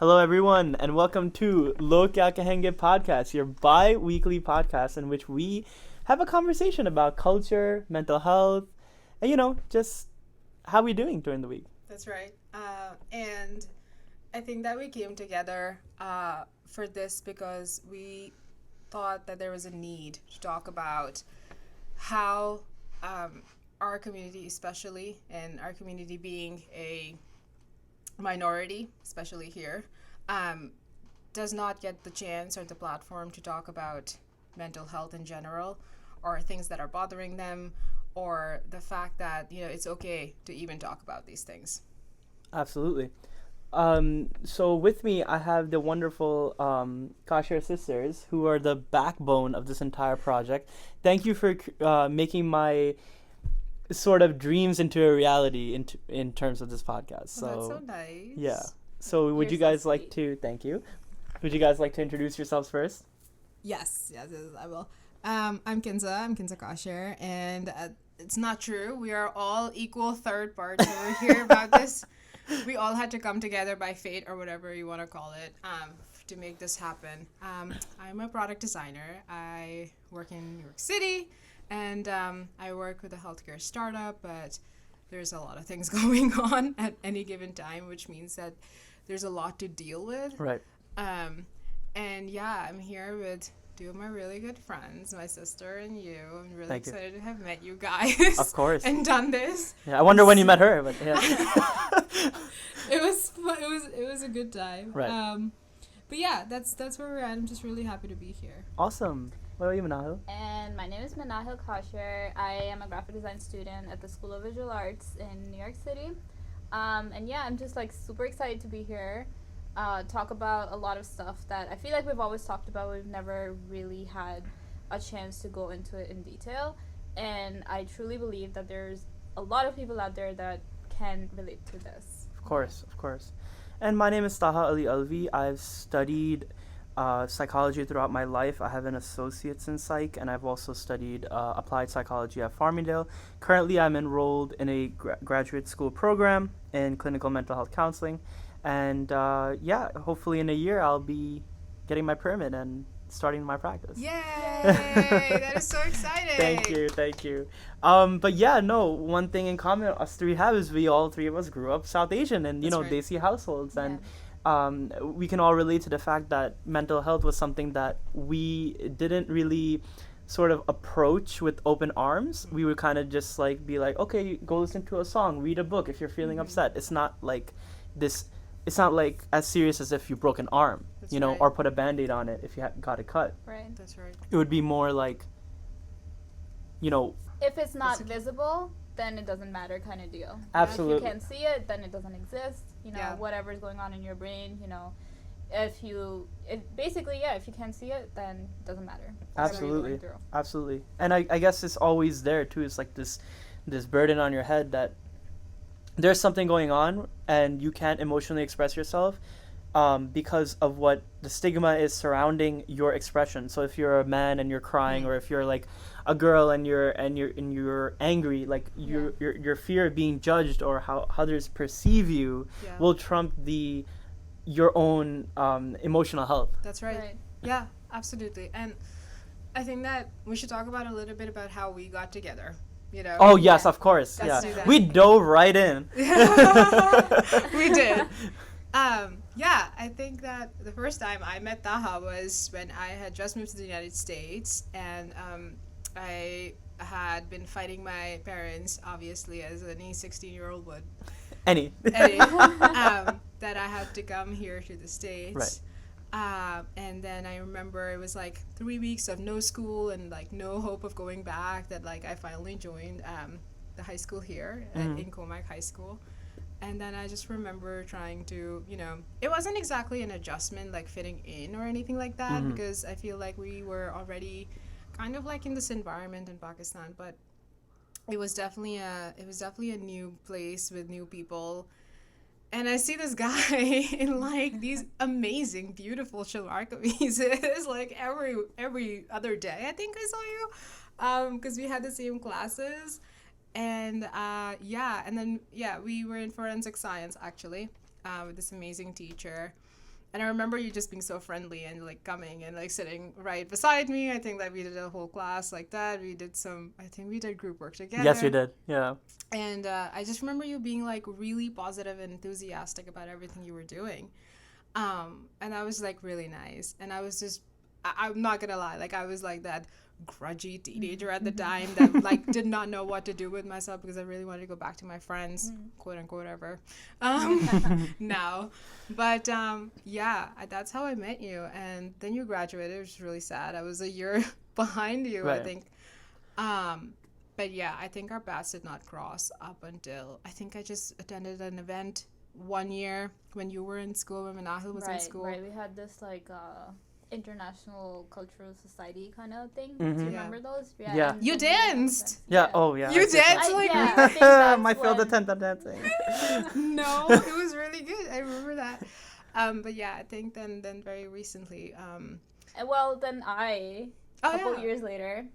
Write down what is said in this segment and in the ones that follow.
Hello, everyone, and welcome to Kya Kahenge podcast, your bi-weekly podcast in which we have a conversation about culture, mental health, and, just how we doing during the week. That's right. And I think that we came together for this because we thought that there was a need to talk about how our community, especially, and our community being a minority, especially here, does not get the chance or the platform to talk about mental health in general, or things that are bothering them, or the fact that it's okay to even talk about these things. Absolutely. So with me, I have the wonderful Kashir sisters, who are the backbone of this entire project. Thank you for making my sort of dreams into a reality in terms of this podcast. Well, that's so nice. Yeah. So would You're you so guys like sweet. to? Thank you. Would you guys like to introduce yourselves first? Yes, I will. I'm Kinza Kasher, and it's not true. We are all equal third parts over here about this. We all had to come together by fate or whatever you want to call it to make this happen. I'm a product designer. I work in New York City, and I work with a healthcare startup, but there's a lot of things going on at any given time, which means that there's a lot to deal with. Right. And yeah, I'm here with two of my really good friends, my sister and you. I'm really Thank you. excited to have met you guys. Of course. And done this. Yeah. I wonder when you met her, but yeah. It was it was a good time. Right. But yeah, that's where we're at. I'm just really happy to be here. Awesome. What about you, Manahil? And my name is Manahil Kasher. I am a graphic design student at the School of Visual Arts in New York City. And yeah, I'm just super excited to be here. Talk about a lot of stuff that I feel like we've always talked about. We've never really had a chance to go into it in detail. And I truly believe that there's a lot of people out there that can relate to this. Of course. And my name is Taha Ali Alvi. I've studied psychology throughout my life. I have an associate's in psych, and I've also studied applied psychology at Farmingdale. Currently, I'm enrolled in a graduate school program in clinical mental health counseling. And hopefully in a year, I'll be getting my permit and starting my practice. Yay! That is so exciting. Thank you. But yeah, no, one thing in common us three have is we all three of us grew up South Asian and, That's right. Desi households. Yeah. And we can all relate to the fact that mental health was something that we didn't really sort of approach with open arms. We would kind of just be like, okay, go listen to a song, read a book if you're feeling upset. It's not like this. It's not like as serious as if you broke an arm, That's right. right. Or put a Band-Aid on it if you got a cut. Right. That's right. It would be more like, If it's not That's okay. visible, then it doesn't matter kind of deal. Absolutely. If you can't see it, then it doesn't exist. Yeah. Whatever's going on in your brain, if you can't see it, then it doesn't matter. Whatever you're going Absolutely. through. Absolutely. And I guess it's always there too. It's like this burden on your head that there's something going on and you can't emotionally express yourself because of what the stigma is surrounding your expression. So if you're a man and you're crying, or if you're like a girl and you're angry, like your fear of being judged or how others perceive you Yeah. will trump your own emotional health. That's right. Right. Yeah, absolutely. And I think that we should talk about a little bit about how we got together. Oh yes, of course. Let's do Yeah, that. we dove right in. We did. I think that the first time I met Taha was when I had just moved to the United States, and I had been fighting my parents, obviously, as any 16-year-old would. Any. That I had to come here to the States. Right. And then I remember it was 3 weeks of no school and no hope of going back, that I finally joined the high school here in Comac High School. And then I just remember trying to, it wasn't exactly an adjustment, fitting in or anything like that, because I feel like we were already kind of in this environment in Pakistan, but it was definitely a new place with new people. And I see this guy in these amazing, beautiful shalwar kameezes every other day. I think I saw you, because we had the same classes, and we were in forensic science actually, with this amazing teacher, And I remember you just being so friendly and like coming and like sitting right beside me. I think that we did a whole class like that. I think we did group work together. Yes, we did. Yeah. And I just remember you being like really positive and enthusiastic about everything you were doing. And that was like really nice. And I was just, I'm not gonna lie, like I was like that grudgy teenager at the time that like did not know what to do with myself because I really wanted to go back to my friends, quote unquote, ever, now. But yeah, that's how I met you. And then you graduated, which was really sad. I was a year behind you, Right. I think. But yeah, I think our paths did not cross up until I think I just attended an event one year when you were in school, when Manahil was in school. Right, we had this like international cultural society kind of thing. Mhm. Do you Yeah. remember those? Yeah. You danced. Yeah. Oh, yeah. You I did that. danced like yeah, I think that's My failed when- attempt at dancing. No, it was really good. I remember that. But yeah, I think then very recently. Well, then a Oh, couple yeah. years later,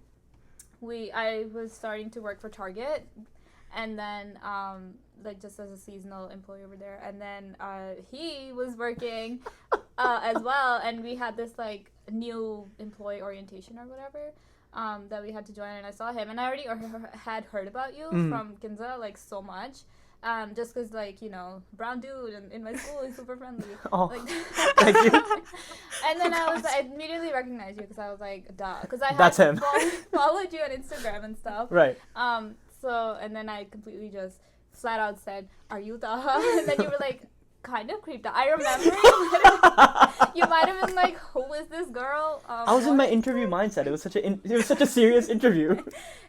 I was starting to work for Target, and then like just as a seasonal employee over there, and then he was working as well, and we had this like new employee orientation or whatever that we had to join, and I saw him, and I already had heard about you from Ginza like so much. Just because, like, you know, brown dude in my school is super friendly. Oh, Like, thank you. And then I immediately recognized you because I was like, duh. Because I That's had him. followed you on Instagram and stuff. Right. So, and then I completely just flat out said, "Are you Taha?" And then you were like, kind of creeped out. I remember you might have been like, "Who is this girl?" I was in my interview mindset. It was such a serious interview.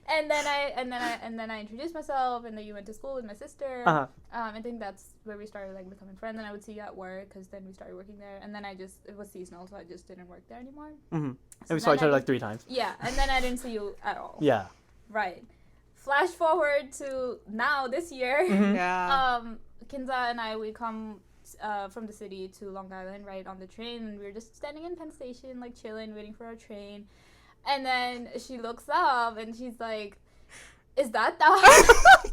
And then I introduced myself, and then you went to school with my sister. Uh-huh. I think that's where we started like becoming friends. And I would see you at work because then we started working there. And then it was seasonal, so I just didn't work there anymore. Mm-hmm. So And we saw then each other I like 3 times. Yeah, and then I didn't see you at all. Yeah. Right. Flash forward to now this year. Mhm. Yeah. Kinza and we come from the city to Long Island, right, on the train, and we were just standing in Penn Station, like chilling, waiting for our train. And then she looks up and she's like, "Is that the?"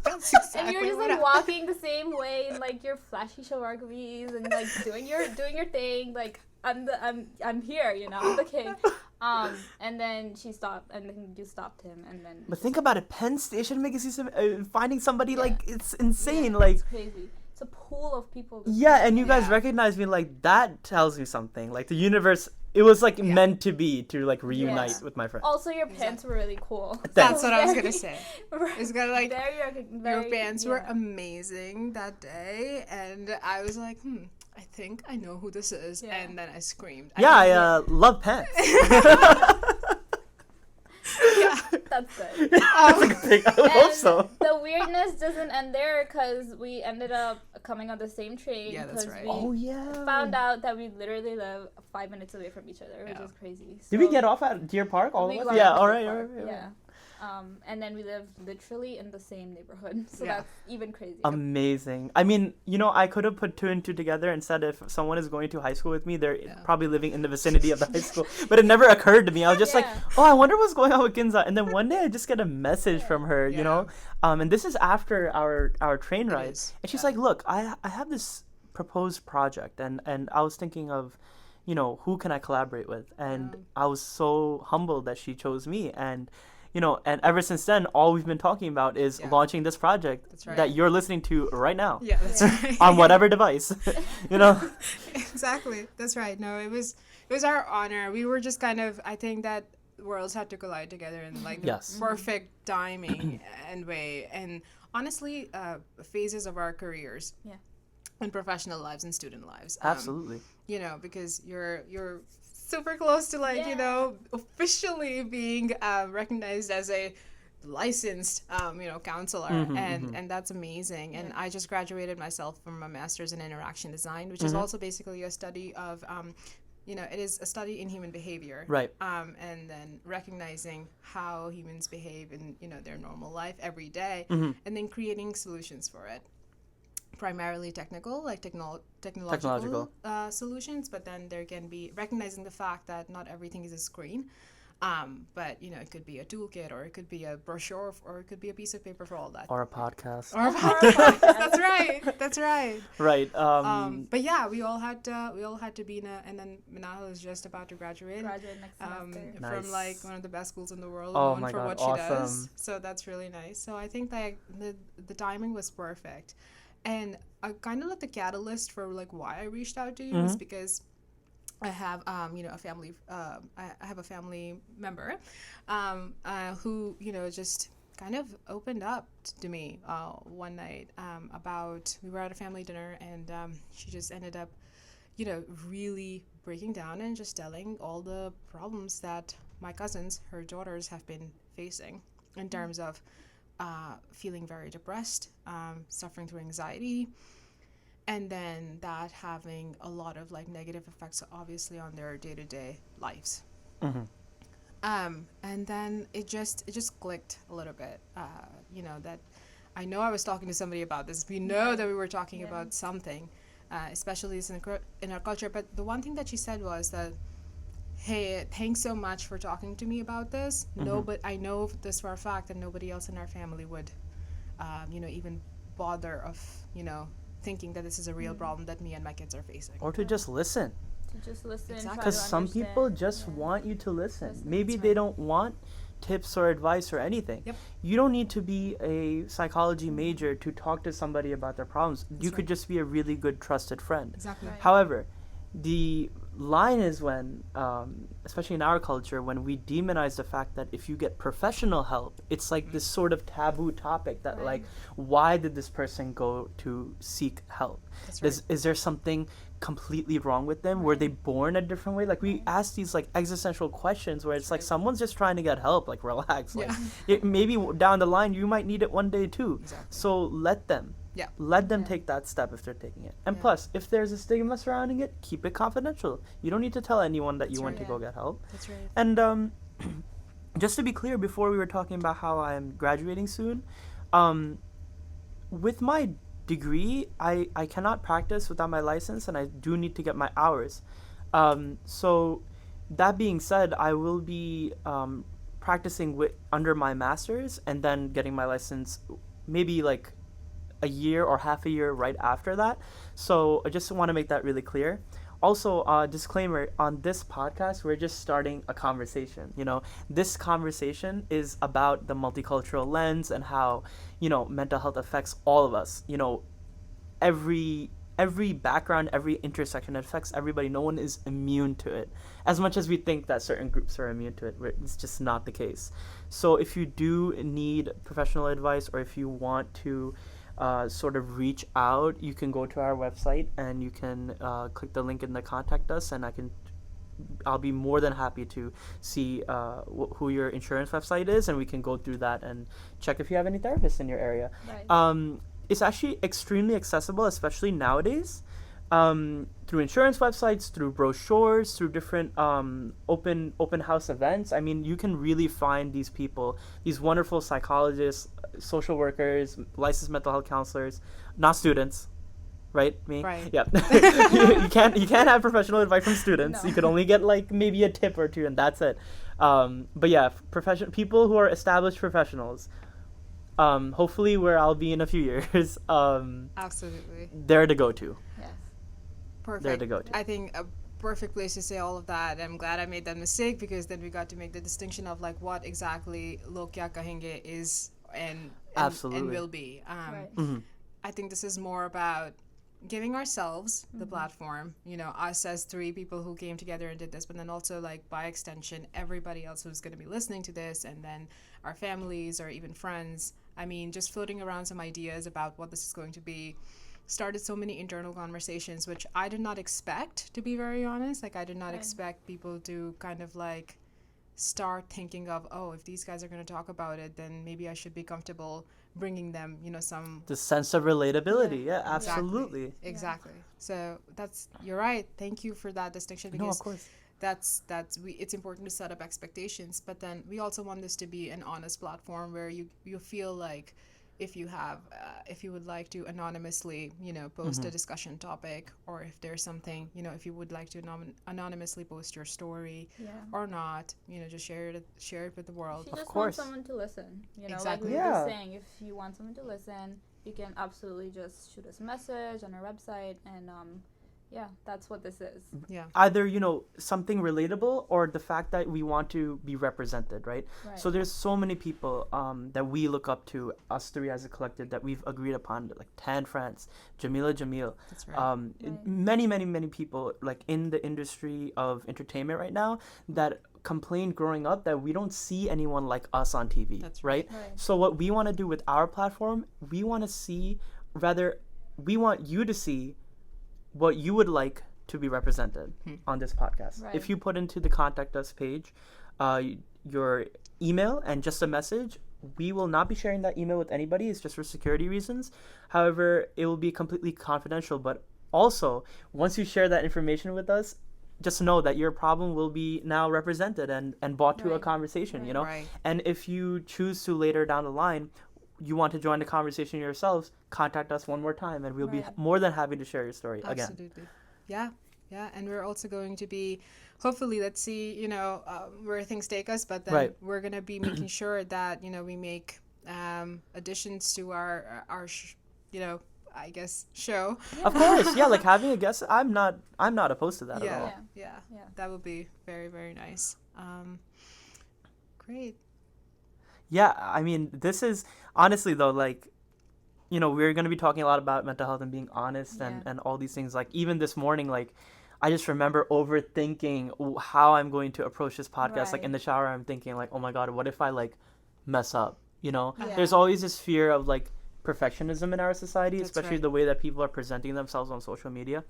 That's exactly And you're just what like I- walking the same way in like your flashy shawarma and like doing your thing, like I'm here, you know, I'm the king. And then she stopped, and then you stopped him, and then. But think about it. Penn Station making finding somebody Yeah. like it's insane. Yeah, like it's crazy. It's a pool of people. yeah, and you guys Yeah. recognize me, like that tells me something. Like the universe, it was like meant to be to like reunite Yeah. with my friends. Also, your pants were really cool. That's So what I was very- gonna say. It's gonna like very, your pants were yeah. amazing that day, and I was like, I think I know who this is, Yeah. and then I screamed. Yeah, I love pants. Yeah. That's good. That's a good thing. I would hope And so. the weirdness doesn't end there because we ended up coming on the same train. Yeah, that's 'cause right. We Oh yeah. found out that we literally live 5 minutes away from each other, which Yeah. is crazy. Did we So get off at Deer Park all we of got us? Yeah. off All the right. park, All right. Yeah. And then we live literally in the same neighborhood, so Yeah. that's even crazy. Amazing. I mean, you know, I could have put 2 and 2 together and said if someone is going to high school with me, they're Yeah. probably living in the vicinity of the high school. But it never occurred to me. I was just like, Yeah. oh, I wonder what's going on with Ginza. And then one day I just get a message Yeah. from her, you Yeah. know, and this is after our train It ride, is, and she's yeah. like, look, I have this proposed project, and I was thinking of, you know, who can I collaborate with, and I was so humbled that she chose me, and. You know, and ever since then, all we've been talking about is Yeah. launching this project That's right. that you're listening to right now Yeah, that's right. on whatever device, you know. Exactly. That's right. No, it was our honor. We were just kind of, I think that worlds had to collide together in like the Yes. perfect timing and way. And honestly, phases of our careers. Yeah. And professional lives and student lives. Absolutely. You know, because you're super close to like, you Yeah. know, officially being recognized as a licensed counselor, and that's amazing. And I just graduated myself from a master's in interaction design, which is also basically a study of it is a study in human behavior, Right. and then recognizing how humans behave in their normal life every day, Mm-hmm. and then creating solutions for it, primarily technical, like technological Technological. solutions, but then there can be recognizing the fact that not everything is a screen. But it could be a toolkit, or it could be a brochure, or it could be a piece of paper for all that. Or a podcast. Or a podcast. That's right. That's right. Right. But yeah, we all had to be in and then Manal is just about to graduate. Graduate next semester. Nice. From like one of the best schools in the world, Oh known my for God, what she awesome. does. So that's really nice. So I think that the timing was perfect, and kind of like the catalyst for like why I reached out to you is because I have a family I have a family member who just kind of opened up to me one night about, we were at a family dinner, and she just ended up really breaking down and just telling all the problems that my cousins, her daughters, have been facing in terms of feeling very depressed, suffering through anxiety, and then that having a lot of like negative effects obviously on their day-to-day lives. And then it just clicked a little bit, that I know I was talking to somebody about this. We know that we were talking about something, especially in our culture. But the one thing that she said was that, hey, thanks so much for talking to me about this. No, but I know this for a fact that nobody else in our family would, even bother of, thinking that this is a real problem that me and my kids are facing. Or to just listen. To just listen. Exactly. Because some people just want you to listen. Maybe they don't want tips or advice or anything. Yep. You don't need to be a psychology major to talk to somebody about their problems. You could just be a really good trusted friend. Exactly. Right. However, the line is when, especially in our culture, when we demonize the fact that if you get professional help, it's like this sort of taboo topic that like, why did this person go to seek help? That's right. Is there something completely wrong with them? Were they born a different way? Like we ask these like existential questions where it's like someone's just trying to get help, like relax. Like maybe down the line you might need it one day too. Exactly. So let them. Yeah. Let them take that step if they're taking it. And plus, if there's a stigma surrounding it, keep it confidential. You don't need to tell anyone that you went to go get help. That's right. And just to be clear, before we were talking about how I'm graduating soon, with my degree, I cannot practice without my license, and I do need to get my hours. So that being said, I will be practicing under my master's and then getting my license maybe like a year or half a year right after that. So I just want to make that really clear. Also, disclaimer, on this podcast, we're just starting a conversation. This conversation is about the multicultural lens and how, mental health affects all of us. Every background, every intersection, it affects everybody. No one is immune to it. As much as we think that certain groups are immune to it, it's just not the case. So if you do need professional advice, or if you want to sort of reach out, you can go to our website and you can click the link in the contact us, and I'll be more than happy to see who your insurance website is, and we can go through that and check if you have any therapists in your area. Right. It's actually extremely accessible, especially nowadays, through insurance websites, through brochures, through different open house events. I mean, you can really find these people, these wonderful psychologists, social workers, licensed mental health counselors, not students, right? Me? Right. Yeah. you can't have professional advice from students. No. You could only get like maybe a tip or two, and that's it. But yeah, people who are established professionals, hopefully where I'll be in a few years, Absolutely. they're to go to. Yes. Perfect. There to go to. I think a perfect place to say all of that. I'm glad I made that mistake, because then we got to make the distinction of like what exactly Kya Kahenge is and Absolutely. will be. Right. I think this is more about giving ourselves the platform, us as three people who came together and did this, but then also like by extension everybody else who's going to be listening to this, and then our families or even friends. I mean, just floating around some ideas about what this is going to be started so many internal conversations, which I did not expect, to be very honest. Like, I did not expect people to kind of like start thinking of, oh, if these guys are going to talk about it, then maybe I should be comfortable bringing them, some The sense of relatability. Yeah, absolutely. Exactly. So you're right. Thank you for that distinction, No, because of course. it's important to set up expectations, but then we also want this to be an honest platform where you feel like if you have if you would like to anonymously, post a discussion topic, or if there's something, if you would like to anonymously post your story Yeah. or not, just share it with the world. She Of just course. wants someone to listen. Exactly. Like we were just Yeah. saying, if you want someone to listen, you can absolutely just shoot us a message on our website, and yeah, that's what this is. Yeah. Either something relatable, or the fact that we want to be represented, right? Right. So there's so many people that we look up to, us three as a collective, that we've agreed upon, like Tan France, Jamil, That's right. Right. many people like in the industry of entertainment right now that complained growing up that we don't see anyone like us on TV. That's right. Right. So what we want to do with our platform, we want you to see what you would like to be represented on this podcast. Right. If you put into the contact us page your email and just a message, we will not be sharing that email with anybody. It's just for security reasons. However, it will be completely confidential. But also, once you share that information with us, just know that your problem will be now represented and brought to a Right. conversation, Right. Right. And if you choose to later down the line, you want to join the conversation yourselves, contact us one more time, and we'll be Right. more than happy to share your story again. Absolutely. Yeah. And we're also going to be, hopefully, let's see, where things take us. But then Right. we're going to be making sure that, we make additions to our I guess, show. Of course, yeah, like having a guest, I'm not opposed to that at all. Yeah. Yeah. That would be very, very nice. Great. Yeah, I mean, this is honestly though, like, we're going to be talking a lot about mental health and being honest Yeah. and all these things. Like, even this morning, like, I just remember overthinking how I'm going to approach this podcast. Like, in the shower, I'm thinking, like, oh my God, what if I, like, mess up? Yeah. There's always this fear of, like, perfectionism in our society, That's especially right. the way that people are presenting themselves on social media.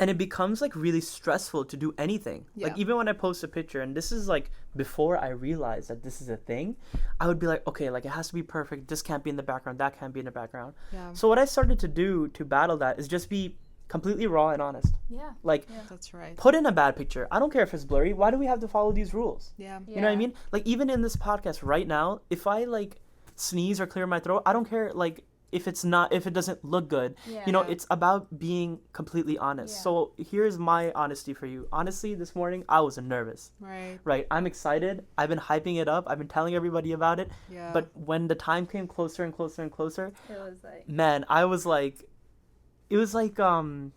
And it becomes like really stressful to do anything. Like, Yeah. even when I post a picture, and this is like before I realized that this is a thing, I would be like, okay, like it has to be perfect. This can't be in the background. That can't be in the background. Yeah. So what I started to do to battle that is just be completely raw and honest. Yeah. Like, That's right. put in a bad picture. I don't care if it's blurry. Why do we have to follow these rules? Yeah. You know what I mean? Like, even in this podcast right now, if I like sneeze or clear my throat, I don't care. Like, if it doesn't look good, Yeah. it's about being completely honest. Yeah. So here's my honesty for you. Honestly, this morning I was nervous. Right. I'm excited. I've been hyping it up. I've been telling everybody about it. Yeah. But when the time came closer and closer and closer, It was like, man, I was like, it was like kind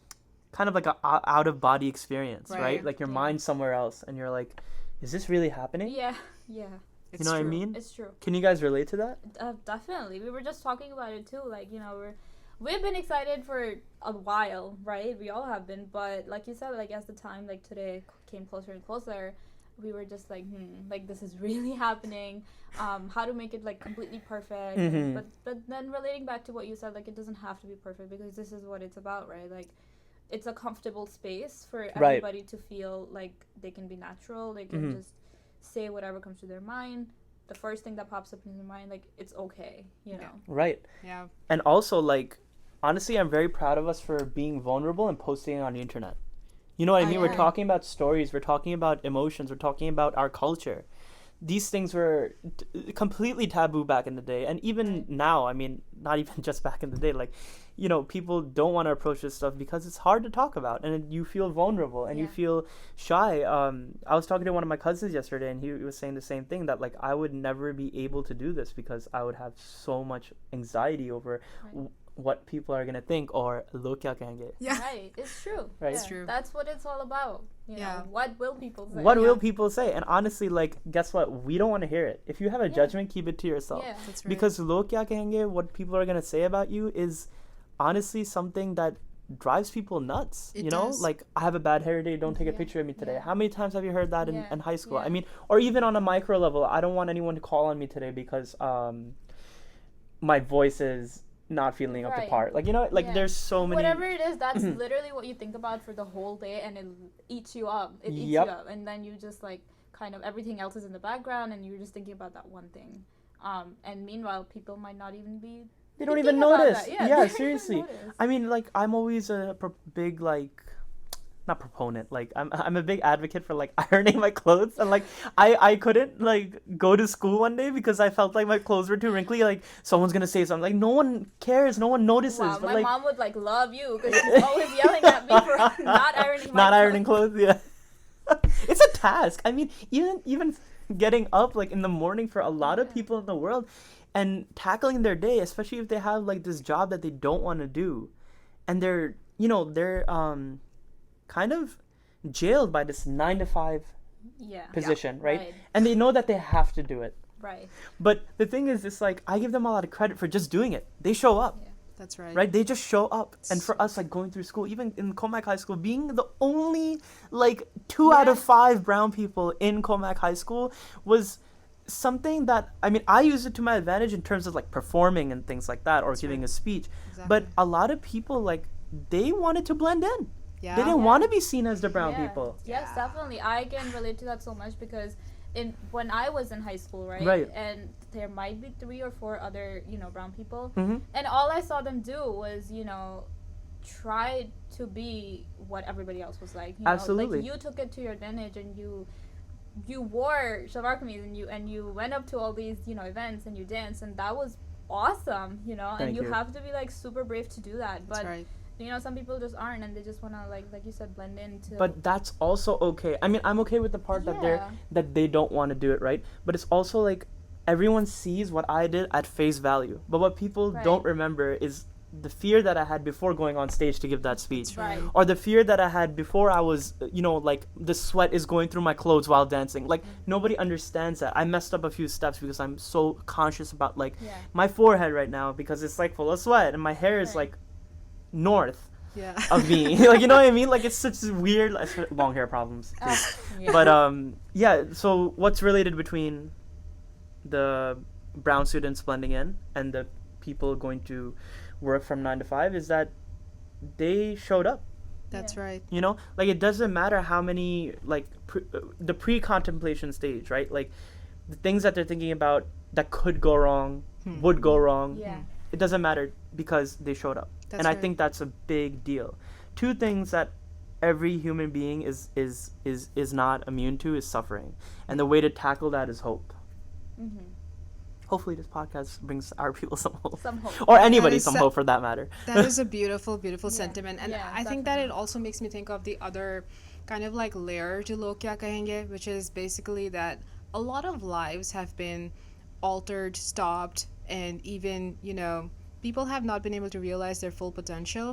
of like a out of body experience, right? Right. Like your Yeah. mind's somewhere else, and you're like, is this really happening? yeah. It's You know what I true. mean? It's true. Can you guys relate to that? Definitely. We were just talking about it too. Like, we've been excited for a while, right? We all have been. But like you said, like as the time, like today came closer and closer, we were just like, like this is really happening. How to make it like completely perfect. Mhm. But then relating back to what you said, like it doesn't have to be perfect because this is what it's about, right? Like it's a comfortable space for everybody to feel like they can be natural. They can just say whatever comes to their mind. The first thing that pops up in their mind, like it's okay, you know. Right. Yeah. And also, like, honestly, I'm very proud of us for being vulnerable and posting it on the internet. You know what I mean? yeah. We're talking about stories. We're talking about emotions. We're talking about our culture. These things were completely taboo back in the day. And even now, I mean, not even just back in the day. Like, people don't want to approach this stuff because it's hard to talk about. And you feel vulnerable and you feel shy. I was talking to one of my cousins yesterday, and he was saying the same thing, that, like, I would never be able to do this because I would have so much anxiety over what people are going to think, or lo kya kahenge. Yeah. Right, it's true. Right. It's true. That's what it's all about. You Yeah. know, what will people say? What will people say? And honestly, like, guess what? We don't want to hear it. If you have a judgment, keep it to yourself. Yeah. That's right. Because lo kya kahenge, what people are going to say about you is honestly something that drives people nuts. It you know, does. like, I have a bad hair day, don't take a Yeah. picture of me today. Yeah. How many times have you heard that in Yeah. high school? Yeah. I mean, or even on a micro level, I don't want anyone to call on me today because my voice is not feeling up to Right. par. Like, Yeah. there's so many. Whatever it is, that's literally what you think about for the whole day, and it eats you up. It eats Yep. you up, and then you just like kind of everything else is in the background, and you're just thinking about that one thing. And meanwhile, people might not even be. They don't thinking even about notice. that. Yeah, they don't even seriously. notice. I mean, like, I'm always a big, like, not proponent. Like I'm a big advocate for like ironing my clothes, and like I couldn't like go to school one day because I felt like my clothes were too wrinkly. Like someone's gonna say something. Like no one cares, no one notices. Wow, but my like mom would like love you because she's always yelling at me for not ironing my not clothes. ironing clothes. Yeah, it's a task. I mean, even getting up like in the morning for a lot of people in the world, and tackling their day, especially if they have like this job that they don't want to do, and they're kind of jailed by this 9 to 5 Yeah. position, right? Right. And they know that they have to do it. Right. But the thing is, it's like I give them a lot of credit for just doing it. They show up, Yeah. That's right. right? They just show up. And for us, like going through school, even in Comac High School, being the only like 2 out of 5 brown people in Comac High School was something that, I mean, I use it to my advantage in terms of like performing and things like that, or giving a speech. Exactly. But a lot of people, like, they wanted to blend in. Yeah. They didn't want to be seen as the brown Yeah. people. Yes, definitely. I can relate to that so much because when I was in high school, right? Right. And there might be 3 or 4 other, brown people. Mm-hmm. And all I saw them do was, try to be what everybody else was like. Absolutely. Like you took it to your advantage and you wore shalwar kameez and you went up to all these, events and you danced, and that was awesome, Thank and you you. have to be like super brave to do that. That's But right. some people just aren't, and they just want to like you said, blend into. But that's also okay. I mean, I'm okay with the part Yeah. that they don't want to do it, right? But it's also like everyone sees what I did at face value. But what people don't Right. remember is the fear that I had before going on stage to give that speech. Right. Or the fear that I had before I was, like the sweat is going through my clothes while dancing. Like nobody understands that. I messed up a few steps because I'm so conscious about like Yeah. my forehead right now because it's like full of sweat and my hair is Right. like north Yeah. of me. Like, you know what I mean? Like it's such weird long hair problems. too. Yeah. But yeah, so what's related between the brown students blending in and the people going to work from 9 to 5 is that they showed up. That's right. Like it doesn't matter how many like the pre-contemplation stage, right? Like the things that they're thinking about that could go wrong, would go wrong. Yeah. It doesn't matter because they showed up. That's And I right. think that's a big deal. 2 things that every human being is not immune to is suffering. And the way to tackle that is hope. Mm-hmm. Hopefully this podcast brings our people some hope. Some hope. Or anybody is some so- hope for that matter. That is a beautiful, beautiful Yeah. sentiment. And Yeah, I think that definitely. it also makes me think of the other kind of like layer to Kya Kahenge, which is basically that a lot of lives have been altered, stopped, and even, people have not been able to realize their full potential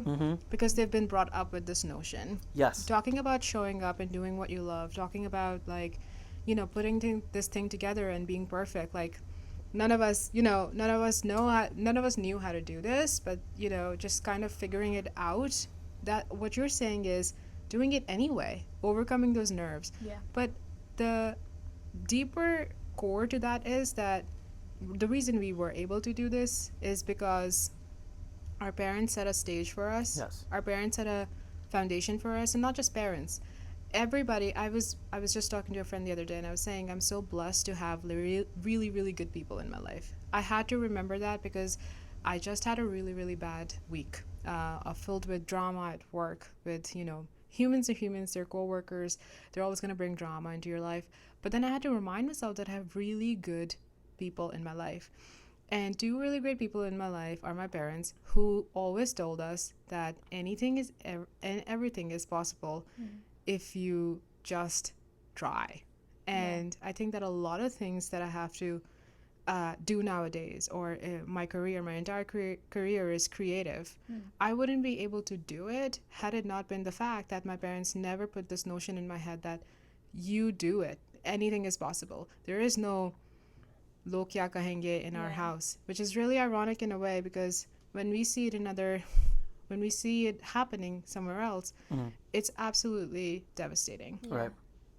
because they've been brought up with this notion. Yes. Talking about showing up and doing what you love, talking about like, putting this thing together and being perfect. Like none of us knew how to do this, but just kind of figuring it out. That what you're saying is doing it anyway, overcoming those nerves. Yeah. But the deeper core to that is that the reason we were able to do this is because our parents set a stage for us. Yes. Our parents set a foundation for us, and not just parents. Everybody. I was just talking to a friend the other day, and I was saying I'm so blessed to have really, really good people in my life. I had to remember that because I just had a really, really bad week, filled with drama at work. With humans are humans. They're coworkers. They're always gonna bring drama into your life. But then I had to remind myself that I have really good people in my life. And 2 really great people in my life are my parents, who always told us that anything is and everything is possible if you just try. And I think that a lot of things that I have to do nowadays, or my entire career is creative. I wouldn't be able to do it had it not been the fact that my parents never put this notion in my head that you do it. Anything is possible. There is no Kya Kahenge in our house, which is really ironic in a way, because when we see it happening somewhere else, it's absolutely devastating. Yeah. Right.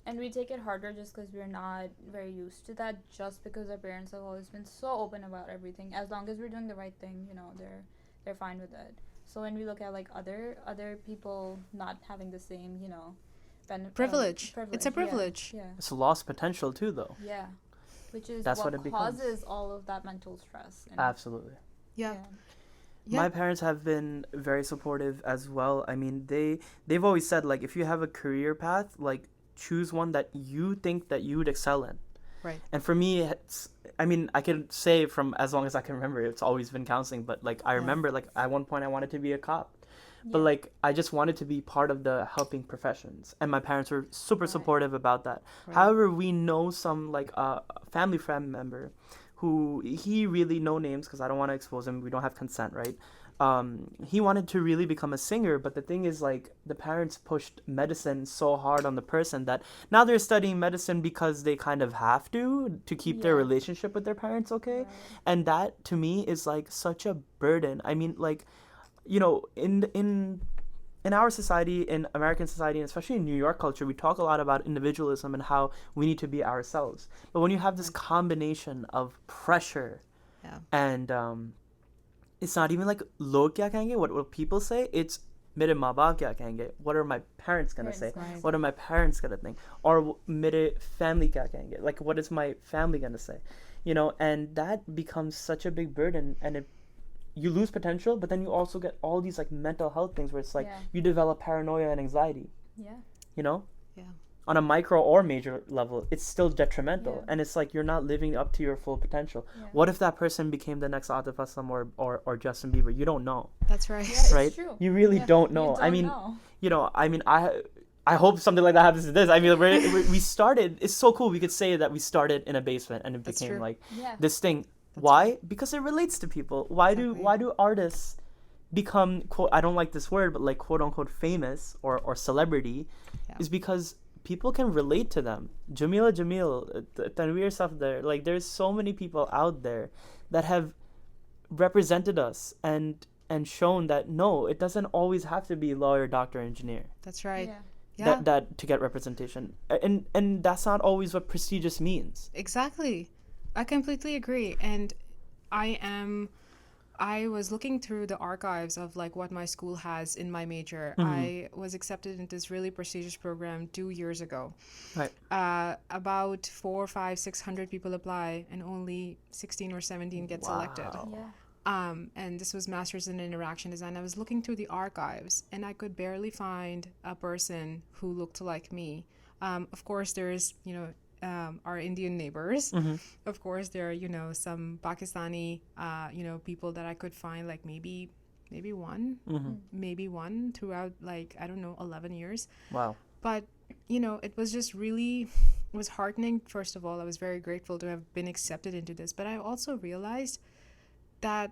And we take it harder just because we're not very used to that, just because our parents have always been so open about everything. As long as we're doing the right thing, they're fine with it. So when we look at like other people not having the same, Privilege. It's a yeah, privilege. Yeah. It's a lost potential too, though. Yeah. Which is That's what what it becomes. causes all of that mental stress. And, Absolutely. Yeah. Yeah. My parents have been very supportive as well. I mean, they've always said like if you have a career path, like choose one that you think that you would excel in. Right. And for me, I mean, I can say from as long as I can remember, it's always been counseling. But like I Yeah. remember, like at one point, I wanted to be a cop, but Yeah. like I just wanted to be part of the helping professions, and my parents were super Right. supportive about that. Right. However, we know some like family friend member who he really no names because I don't want to expose him. We don't have consent, right? He wanted to really become a singer, but the thing is like the parents pushed medicine so hard on the person that now they're studying medicine because they kind of have to keep their Yeah. relationship with their parents okay. Right. And that to me is like such a burden. I mean, like, in our society, in American society, and especially in New York culture, we talk a lot about individualism and how we need to be ourselves. But when you have this Right. combination of pressure Yeah. and it's not even like log kya kahenge, what people say, it's mere maa baap kya kahenge, what are my parents gonna say, Parents Right. what are my parents gonna think, or mere family kya kahenge, like what is my family gonna say, and that becomes such a big burden, and you lose potential, but then you also get all these like mental health things where it's like Yeah. you develop paranoia and anxiety, Yeah. you know Yeah. on a micro or major level. It's still detrimental, Yeah. and it's like you're not living up to your full potential. Yeah. What if that person became the next Atif Aslam or Justin Bieber? You don't know, That's right. Yeah, it's right? true. You really Yeah, don't you know. don't I mean, know. I hope something like that happens to this. I mean, we started. It's so cool. We could say that we started in a basement and it That's became true. like Yeah. this thing. That's Why? right. Because it relates to people. Why Exactly. do artists become quote? I don't like this word, but like quote unquote famous or celebrity, Yeah. is because people can relate to them. Jamila Jamil, Tanveer Safdar, like there's so many people out there that have represented us and shown that no, it doesn't always have to be lawyer, doctor, engineer. That's right. Yeah. Yeah. That to get representation, and that's not always what prestigious means. Exactly. I completely agree. And I was looking through the archives of like what my school has in my major. I was accepted into this really prestigious program 2 years ago. Right. About 4, 5, 600 people apply, and only 16 or 17 get selected. Wow. Yeah. And this was Masters in Interaction Design. I was looking through the archives, and I could barely find a person who looked like me. Of course, there's, our Indian neighbors. Of course, there are, some Pakistani, people that I could find, like maybe one throughout, like, I don't know, 11 years. Wow. But, it was just really, it was heartening. First of all, I was very grateful to have been accepted into this. But I also realized that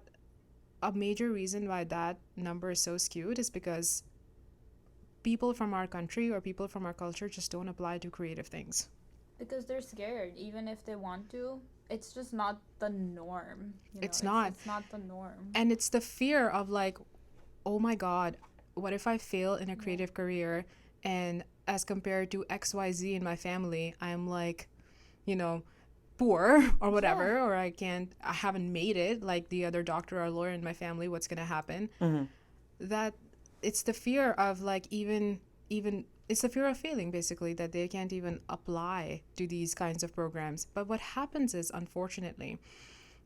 a major reason why that number is so skewed is because people from our country or people from our culture just don't apply to creative things. Because they're scared, even if they want to. It's just not the norm. It's not. It's not the norm. And it's the fear of like, oh my God, what if I fail in a creative career, and as compared to XYZ in my family, I'm like, poor or whatever, or I haven't made it like the other doctor or lawyer in my family, what's going to happen? That it's the fear of like even it's the fear of failing, basically, that they can't even apply to these kinds of programs. But what happens is, unfortunately,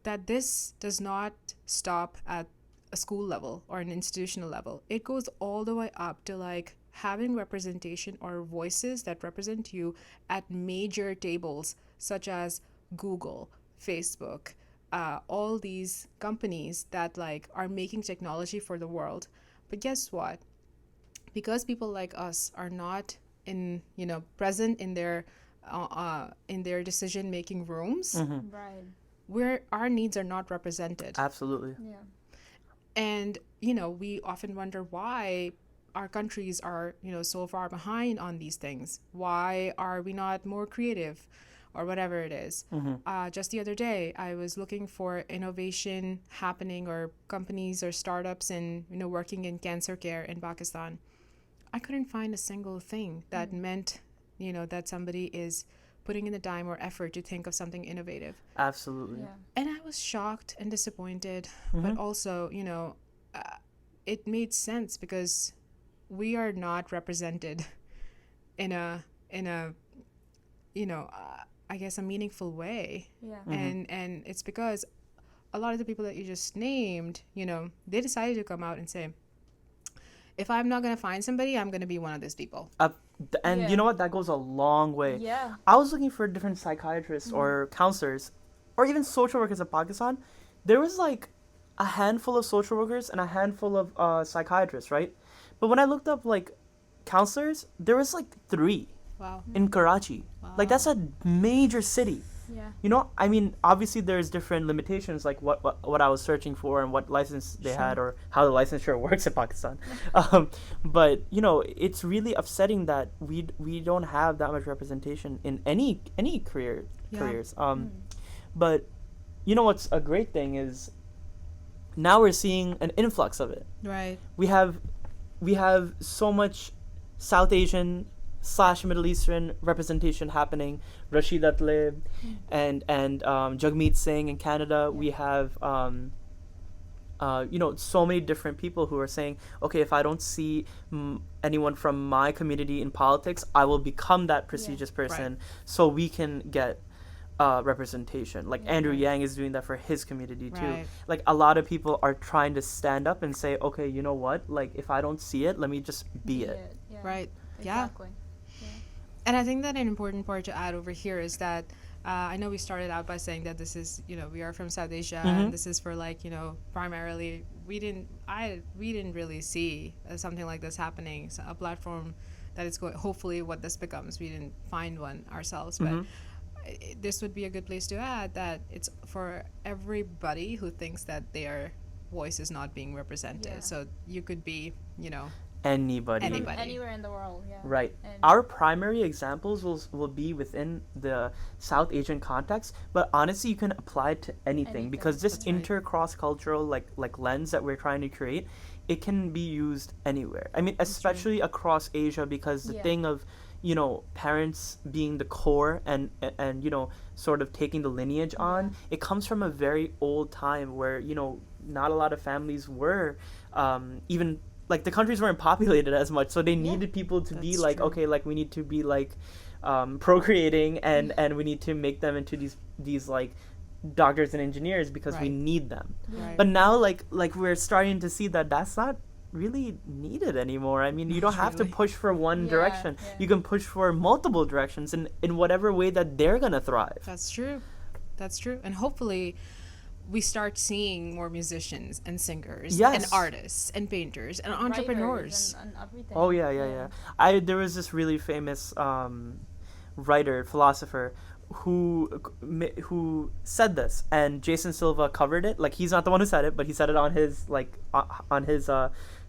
that this does not stop at a school level or an institutional level. It goes all the way up to like having representation or voices that represent you at major tables such as Google, Facebook, all these companies that like are making technology for the world. But guess what? Because people like us are not present in their decision-making rooms, Right. our needs are not represented. Absolutely. Yeah. And we often wonder why our countries are so far behind on these things. Why are we not more creative, or whatever it is? Just the other day, I was looking for innovation happening, or companies or startups in working in cancer care in Pakistan. I couldn't find a single thing that meant that somebody is putting in the time or effort to think of something innovative. Absolutely. Yeah. And I was shocked and disappointed, but also it made sense because we are not represented in a I guess a meaningful way. Yeah. And it's because a lot of the people that you just named, you know, they decided to come out and say, if I'm not going to find somebody, I'm going to be one of those people. And you know what? That goes a long way. Yeah. I was looking for different psychiatrists or counselors or even social workers in Pakistan. There was like a handful of social workers and a handful of psychiatrists, right? But when I looked up like counselors, there was like 3 Wow. in Karachi. Like that's a major city. Yeah. You know, I mean, obviously there's different limitations, like what I was searching for and what license they had or how the licensure works in Pakistan. But you know, it's really upsetting that we don't have that much representation in any careers. But you know what's a great thing is now we're seeing an influx of it. Right. We have so much South Asian / Middle Eastern representation happening. Rashida Tlaib and Jagmeet Singh in Canada. We have you know, so many different people who are saying, okay, if I don't see anyone from my community in politics, I will become that prestigious person, so we can get representation. Like Andrew Yang is doing that for his community too. Right. Like a lot of people are trying to stand up and say, okay, you know what? Like if I don't see it, let me just be it. Yeah. Right. Exactly. Yeah. And I think that an important part to add over here is that I know we started out by saying that this is, you know, we are from South Asia, and this is for like, you know, primarily we didn't really see something like this happening. So a platform that is going, hopefully what this becomes, we didn't find one ourselves, but this would be a good place to add that it's for everybody who thinks that their voice is not being represented. Yeah. So you could be, you know, Anybody. Anywhere in the world. Yeah. Right. And Our primary examples will be within the South Asian context, but honestly, you can apply it to anything because this That's right. inter-cross-cultural like lens that we're trying to create, it can be used anywhere. I mean, especially across Asia, because the thing of, you know, parents being the core and you know, sort of taking the lineage on, it comes from a very old time where, you know, not a lot of families were even like the countries weren't populated as much, so they needed people to be like, true. okay, like we need to be like procreating and we need to make them into these like doctors and engineers because we Right. need them. Right. But now like we're starting to see that that's not really needed anymore. I mean, you don't have to really. push for one Yeah, direction. yeah. You can push for multiple directions in whatever way that they're gonna thrive. That's true. That's true. And hopefully we start seeing more musicians and singers and Yes. artists and painters and entrepreneurs. writers and everything. Oh yeah. There was this really famous writer, philosopher who said this, and Jason Silva covered it. Like he's not the one who said it, but he said it on his on his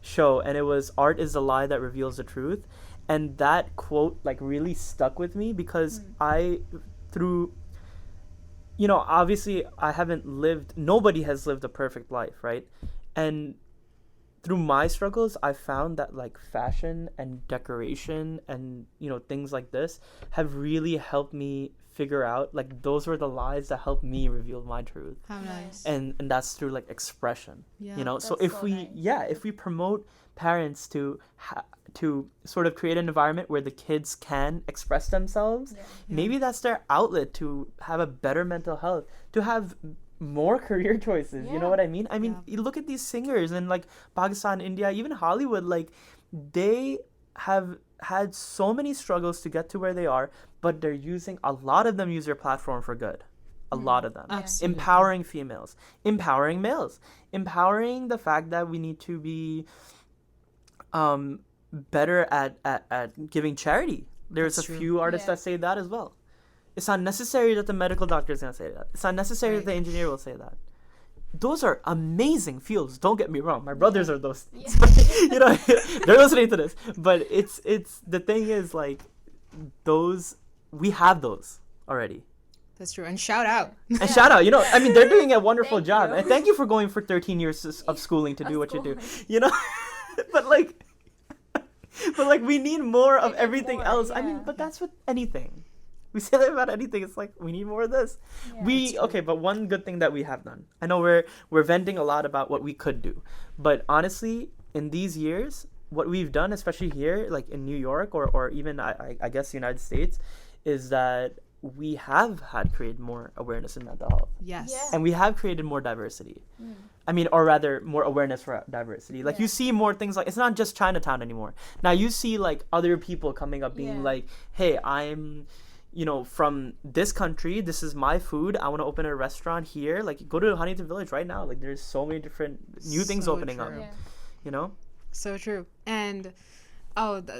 show, and it was, art is the lie that reveals the truth. And that quote like really stuck with me because through, you know, obviously nobody has lived a perfect life, right? And through my struggles, I found that like fashion and decoration and, you know, things like this have really helped me figure out, like, those were the lies that helped me reveal my truth. How nice. And that's through like expression, Yeah. you know. So That's if so we nice. if we promote parents to sort of create an environment where the kids can express themselves, maybe that's their outlet to have a better mental health, to have more career choices. You know Yeah. what I mean? I mean, you look at these singers in like Pakistan, India, even Hollywood, like they have had so many struggles to get to where they are, but a lot of them use their platform for good. A lot of them. Absolutely. Empowering females, empowering males, empowering the fact that we need to be better at giving charity. There's That's a true. few artists Yeah. that say that as well. It's not necessary that the medical doctor is going to say that. It's not necessary that the engineer will say that. Those are amazing fields. Don't get me wrong. My brothers are those things. You know, they're listening to this. But it's the thing is, like, those, we have those already. That's true. And shout out. And shout out, you know, I mean, they're doing a wonderful Thank job. you. And thank you for going for 13 years of schooling to do what you do. You know? But like we need more of need everything more, else. I mean, yeah. but that's with anything. We say that about anything. It's like we need more of this. Yeah. But one good thing that we have done. I know we're venting a lot about what we could do, but honestly, in these years, what we've done, especially here, like in New York or even I guess the United States, is that we have had created more awareness in mental health. Yes. Yeah. And we have created more diversity. Mm. I mean, or rather, more awareness for diversity. Like, Yeah. you see more things like, it's not just Chinatown anymore. Now, you see, like, other people coming up being Yeah. like, hey, I'm, from this country. This is my food. I want to open a restaurant here. Like, go to Huntington Village right now. Like, there's so many different new things So opening up, true. Yeah. So true. And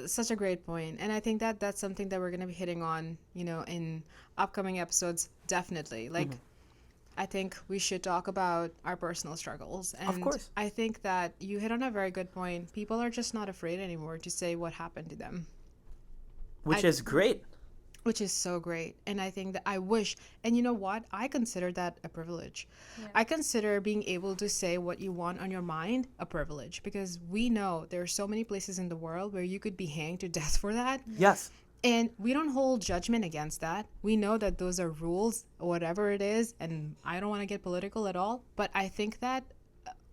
such a great point. And I think that that's something that we're going to be hitting on, in upcoming episodes, definitely. Like, I think we should talk about our personal struggles. And Of course. I think that you hit on a very good point. People are just not afraid anymore to say what happened to them, Which I- is great. which is so great. And I think that I wish, and you know what? I consider that a privilege. Yeah. I consider being able to say what you want on your mind a privilege, because we know there are so many places in the world where you could be hanged to death for that. Yes. And we don't hold judgment against that. We know that those are rules, whatever it is. And I don't want to get political at all. But I think that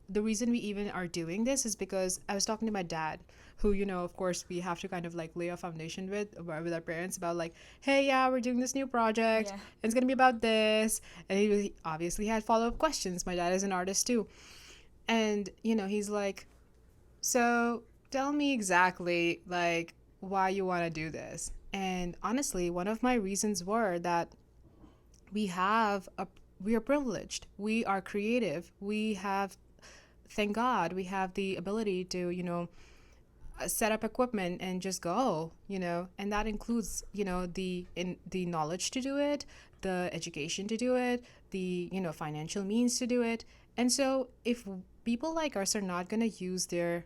the reason we even are doing this is because I was talking to my dad, who, of course, we have to kind of like lay a foundation with our parents about like, hey, yeah, we're doing this new project. Yeah. And it's going to be about this. And he obviously had follow-up questions. My dad is an artist too. And, he's like, so tell me exactly like why you want to do this. And honestly, one of my reasons were that we are privileged. We are creative. We have, thank God, we have the ability to, set up equipment and just go, and that includes, the knowledge to do it, the education to do it, the, financial means to do it. And so if people like us are not going to use their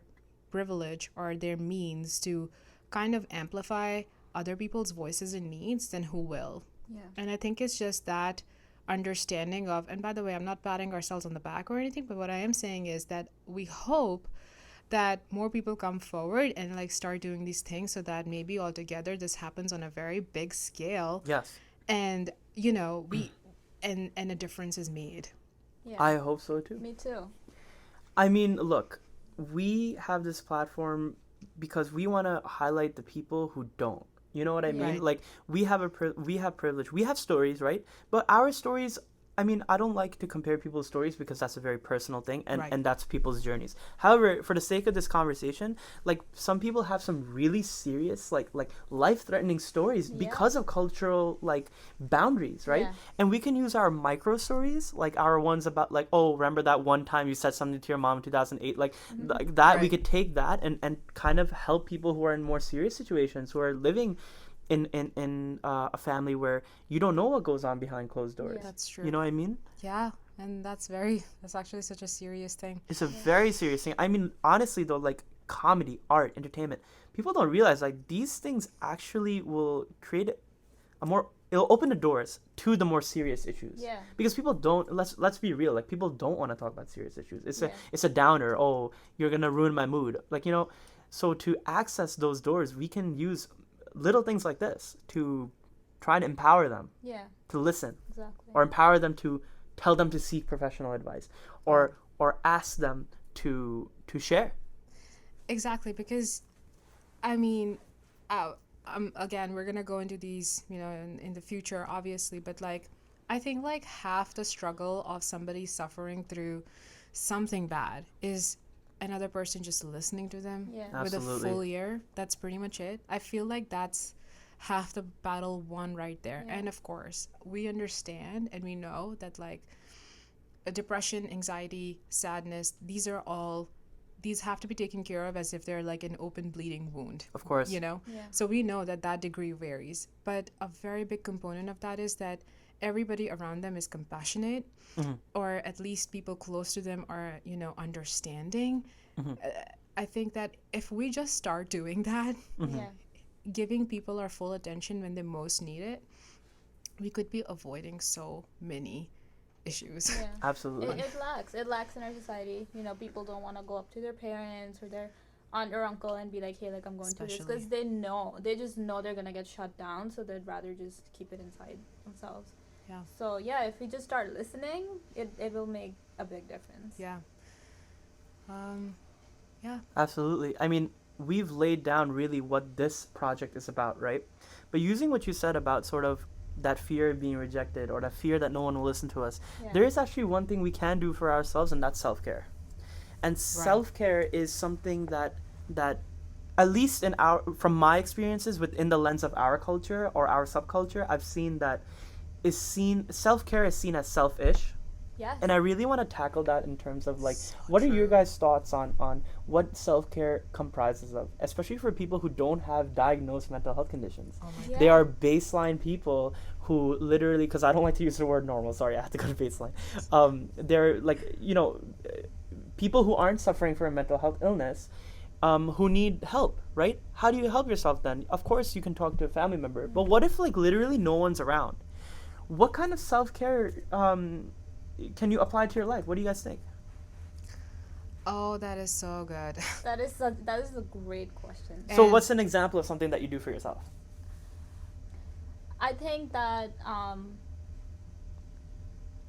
privilege or their means to kind of amplify other people's voices and needs, then who will? Yeah. And I think it's just that understanding of, and by the way, I'm not patting ourselves on the back or anything, but what I am saying is that we hope that more people come forward and like start doing these things, so that maybe altogether this happens on a very big scale. Yes. And we and a difference is made. Yeah. I hope so too. Me too. I mean, look, we have this platform because we want to highlight the people who don't. You know what I mean? Right. Like, we have privilege. We have stories, right? But our stories, I mean, I don't like to compare people's stories because that's a very personal thing, and, Right. and that's people's journeys. However, for the sake of this conversation, like, some people have some really serious, like life-threatening stories Yeah. because of cultural, like, boundaries, right? Yeah. And we can use our micro stories, like our ones about, like, oh, remember that one time you said something to your mom in 2008? Like, like that, we Right. could take that and kind of help people who are in more serious situations, who are living in a family where you don't know what goes on behind closed doors. Yeah. That's true. You know what I mean? Yeah, and that's actually such a serious thing. It's a very serious thing. I mean, honestly though, like, comedy, art, entertainment, people don't realize, like, these things actually will create it'll open the doors to the more serious issues. Yeah. Because people don't, let's be real, like, people don't want to talk about serious issues. Yeah. It's a downer. Oh, you're gonna ruin my mood. Like, so to access those doors, we can use little things like this to try and empower them Yeah. to listen, Exactly. or empower them to tell them to seek professional advice, or ask them to share. Exactly, because I mean, again, we're gonna go into these, in the future, obviously, but like, I think like half the struggle of somebody suffering through something bad is another person just listening to them Yeah. with a Absolutely. full ear. That's pretty much it. I feel like that's half the battle won right there. Yeah. And of course, we understand and we know that like depression, anxiety, sadness, these have to be taken care of as if they're like an open bleeding wound. Of course. Yeah. So we know that degree varies, but a very big component of that is that everybody around them is compassionate, or at least people close to them are, understanding. I think that if we just start doing that, Yeah. giving people our full attention when they most need it, we could be avoiding so many issues. Yeah. Absolutely. It lacks in our society. People don't want to go up to their parents or their aunt or uncle and be like, hey, like, I'm going through this, because they just know they're gonna get shut down, so they'd rather just keep it inside themselves. Yeah. So yeah, if we just start listening, it will make a big difference. Yeah. Yeah. Absolutely. I mean, we've laid down really what this project is about, right? But using what you said about sort of that fear of being rejected or that fear that no one will listen to us, Yeah. there is actually one thing we can do for ourselves, and that's self-care. And self-care is something that at least in our from my experiences within the lens of our culture or our subculture, I've seen that self-care is seen as selfish. Yes. And I really want to tackle that in terms of like, So what are your true. guys' thoughts on what self-care comprises of, especially for people who don't have diagnosed mental health conditions. Oh my Yeah. They are baseline people who literally, because I don't like to use the word normal. Sorry, I have to go to baseline. They're like, people who aren't suffering from a mental health illness, who need help, right? How do you help yourself then? Of course, you can talk to a family member, but what if like literally no one's around? What kind of self-care can you apply to your life? What do you guys think? Oh, that is so good. That is a great question. So, And- what's an example of something that you do for yourself? I think that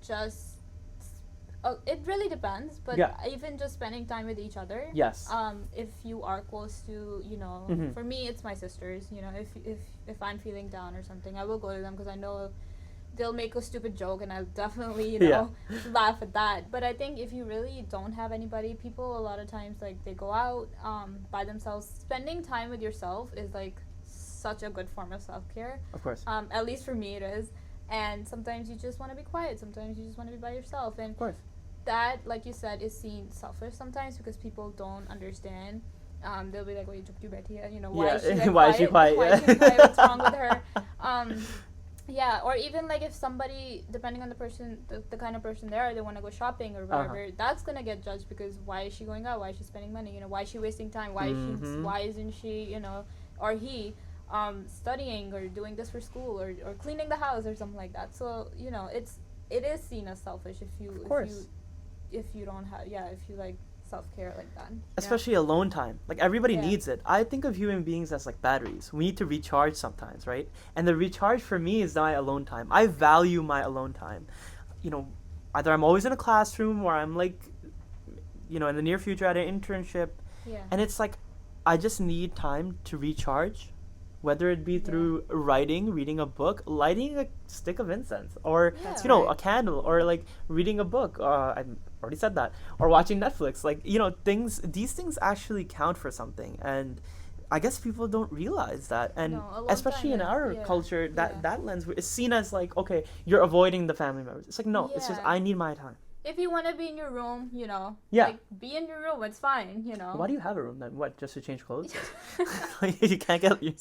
just it really depends, but Yeah. even just spending time with each other. Yes. If you are close to, Mhm. for me it's my sisters. If I'm feeling down or something, I will go to them because I know they'll make a stupid joke and I'll definitely laugh at that. But I think if you really don't have anybody, people a lot of times like they go out by themselves. Spending time with yourself is like such a good form of self-care. Of course. At least for me it is. And sometimes you just want to be quiet, sometimes you just want to be by yourself, and Of course. that, like you said, is seen selfish sometimes because people don't understand. They'll be like, "Wait, you bet here, why Yeah, is she like why is she quiet? Why is she quiet? What's wrong with her?" Yeah, or even like if somebody, depending on the person, the kind of person they are, they want to go shopping or whatever, that's gonna get judged because why is she going out? Why is she spending money? Why is she wasting time? Why is she? Why isn't she? Or he, studying or doing this for school or cleaning the house or something like that. So it is seen as selfish if you Of course. if you don't have if you like self-care like that. Especially alone time. Like everybody Yeah. needs it. I think of human beings as like batteries. We need to recharge sometimes, right? And the recharge for me is my alone time. I value my alone time. Either I'm always in a classroom or I'm like, in the near future at an internship. Yeah. And it's like, I just need time to recharge, whether it be through writing, reading a book, lighting a stick of incense, or That's a candle, or like reading a book. I already said that, or watching Netflix. Like these things actually count for something, and I guess people don't realize that. And No, alone especially in time our is- culture, yeah. that lens is seen as like, okay, you're avoiding the family members. It's like no, it's just Yeah. I need my time. If you want to be in your room, Yeah. like be in your room, it's fine, Why do you have a room then? What, just to change clothes? You can't get And,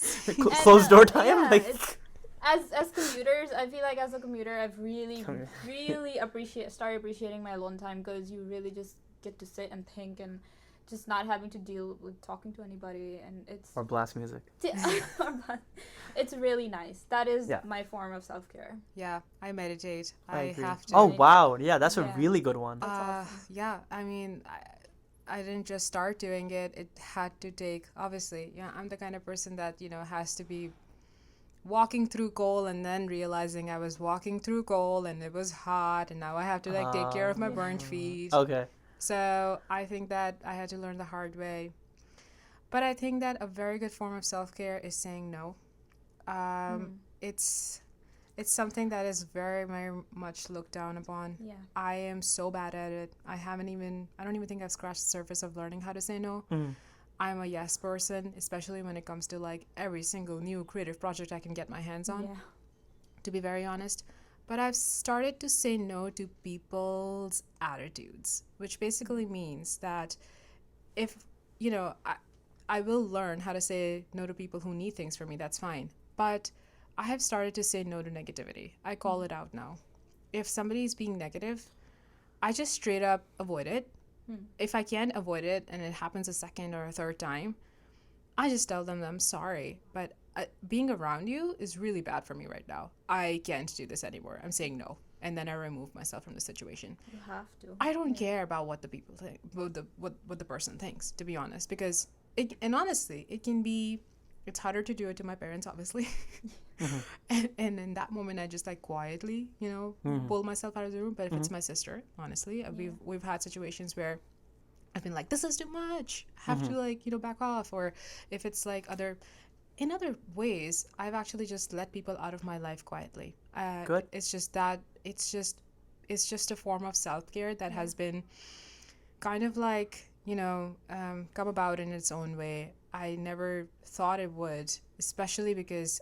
closed door time? yeah, Like, it's- as commuters, I feel like as a commuter, I've really Commu- really started appreciating my alone time because you really just get to sit and think and just not having to deal with talking to anybody, and it's or blast music. it's really nice. That is Yeah. my form of self-care. Yeah, I meditate. I I agree. have to. Oh wow, yeah, that's a Yeah. really good one. That's awesome. Yeah, I mean, I didn't just start doing it. It had to take, obviously, I'm the kind of person that, has to be walking through coal and then realizing I was walking through coal and it was hot and now I have to like take care of my burnt feet. Okay. So I think that I had to learn the hard way. But I think that a very good form of self-care is saying no. It's something that is very, very much looked down upon. Yeah. I am so bad at it. I don't even think I've scratched the surface of learning how to say no. I'm a yes person, especially when it comes to like every single new creative project I can get my hands on, Yeah. to be very honest. But I've started to say no to people's attitudes, which basically means that if, I will learn how to say no to people who need things from me, that's fine. But I have started to say no to negativity. I call it out now. If somebody is being negative, I just straight up avoid it. If I can't avoid it and it happens a second or a third time, I just tell them I'm sorry, but being around you is really bad for me right now. I can't do this anymore. I'm saying no. And then I remove myself from the situation. You have to. I don't care about what the people think, what the person thinks, to be honest, because honestly, it's harder to do it to my parents, obviously. And in that moment, I just like quietly, pull myself out of the room. But if it's my sister, honestly, we've had situations where I've been like, this is too much. I have to like, back off. Or if it's like other in other ways, I've actually just let people out of my life quietly. Good. It's just that it's just a form of self care that has been kind of like, come about in its own way. I never thought it would, especially because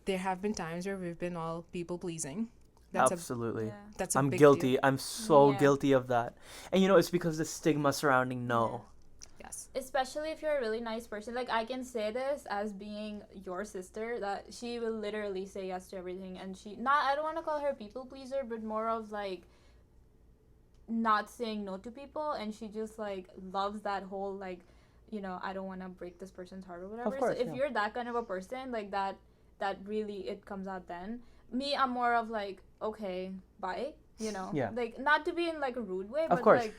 there have been times where we've been all people pleasing. Absolutely. Yeah. That's a I'm big guilty. deal. I'm so Yeah. guilty of that. And it's because the stigma surrounding no. Yes. Especially if you're a really nice person. Like, I can say this as being your sister, that she will literally say yes to everything. And I don't want to call her a people pleaser, but more of like not saying no to people. And she just like loves that whole like, I don't want to break this person's heart or whatever. Of course, so if yeah. you're that kind of a person, like that really, it comes out then. Me, I'm more of like, okay, bye. Yeah. Like, not to be in like a rude way, Of but course. like,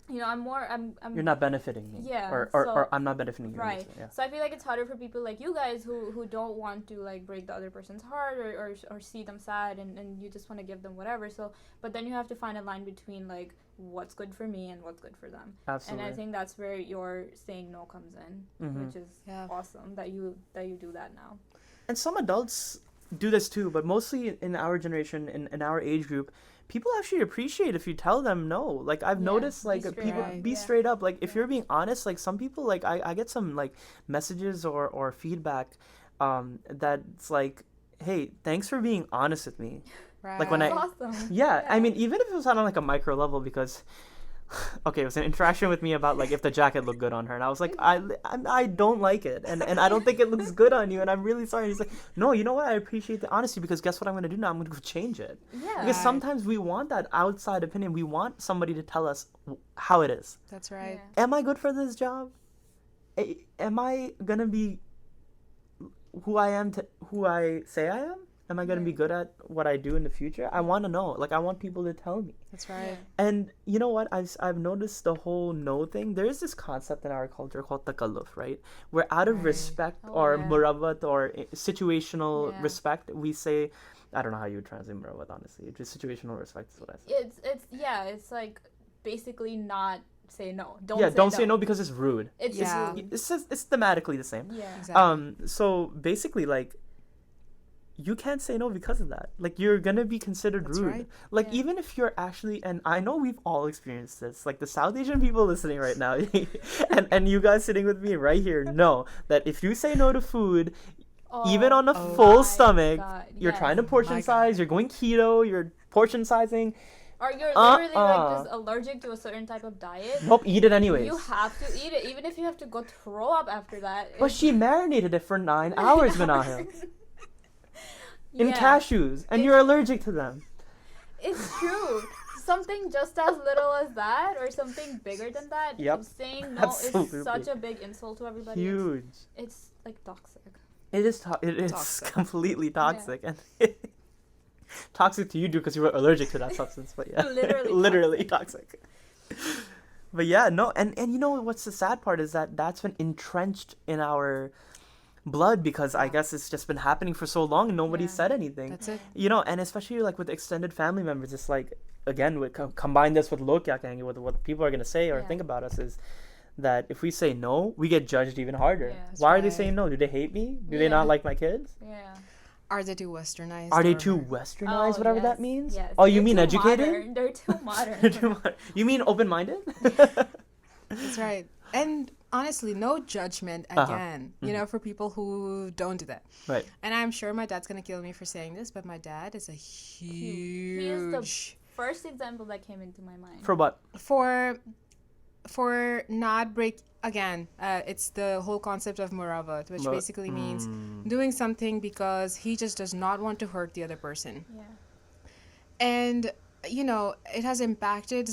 I'm You're not benefiting me. Yeah, Or I'm not benefiting you. right. Yeah. So I feel like it's harder for people like you guys who don't want to like break the other person's heart or see them sad, and you just want to give them whatever. So but then you have to find a line between like what's good for me and what's good for them. Absolutely. And I think that's where your saying no comes in, Mhm. which is Yeah. awesome that you do that now. And some adults do this too, but mostly in our generation, in our age group, people actually appreciate if you tell them no. Like, I've Yeah, noticed, be like, straight people up. be Yeah. straight up. Like, if Yeah. you're being honest, like, some people, like, I get some, like, messages or feedback that's like, hey, thanks for being honest with me. Right. Like, when That's I- awesome. Yeah, I mean, even if it was on, like, a micro level, because... Okay, it was an interaction with me about like if the jacket looked good on her, and I was like, I don't like it, and I don't think it looks good on you, and I'm really sorry. And he's like, no, you know what? I appreciate the honesty, because guess what I'm gonna do now? I'm gonna go change it. Yeah. Because Right. sometimes we want that outside opinion. We want somebody to tell us how it is. That's right. Yeah. Am I good for this job? Am I gonna be who I am who I say I am? Am I gonna be Yeah. good at what I do in the future? I want to know. Like, I want people to tell me. That's right. And you know what? I've noticed the whole no thing. There is this concept in our culture called takalluf, right? Where out of Right. respect Oh, or yeah. murabat or situational Yeah. respect, we say, I don't know how you would translate murabat, honestly. Just situational respect is what I say. It's like basically not say no. Don't Yeah, say don't no. say no because it's rude. It's Yeah. rude. It's thematically the same. Yeah. Exactly. So basically, like, you can't say no because of that. Like, you're gonna be considered That's rude. right. Like, Yeah. even if you're actually, and I know we've all experienced this, like the South Asian people listening right now, and you guys sitting with me right here know that if you say no to food, even on a Oh full my stomach, God, you're yes. trying to portion My size, God. you're going keto, you're portion sizing. Or you're literally like Uh-uh. just allergic to a certain type of diet. Nope, eat it anyways. You have to eat it, even if you have to go throw up after that. But she marinated it for 9 hours, Manahil, in Yeah, cashews, and It's- you're allergic to them. It's true. Something just as little as that, or something bigger than that. Yep. Saying no Absolutely. is such a big insult to everybody. Huge. It's like toxic. It is. It is Toxic. completely toxic, and toxic to you, do because you were allergic to that substance. But yeah, Literally literally toxic. But yeah, no, and you know what's the sad part is that that's been entrenched in our blood, because I guess it's just been happening for so long and nobody Yeah. said anything. That's it. You know, and especially like with extended family members, it's like, again, we combine this with Kya Kahenge, with what people are gonna say or Yeah. think about us, is that if we say no, we get judged even harder. Yeah. That's Why are they right. saying no? Do they hate me? Do they Yeah. not like my kids? Yeah. Are they too westernized? Are they or- too westernized, Oh, whatever yes, that means? yes. Oh, you They're mean too educated? modern. They're too modern. They're too modern. You mean open-minded? That's right. And honestly, no judgment again, for people who don't do that. Right. And I'm sure my dad's going to kill me for saying this, but my dad is a He is huge... First example that came into my mind. For what? For not break... Again, it's the whole concept of muravat, which basically means doing something because he just does not want to hurt the other person. Yeah. And, it has impacted...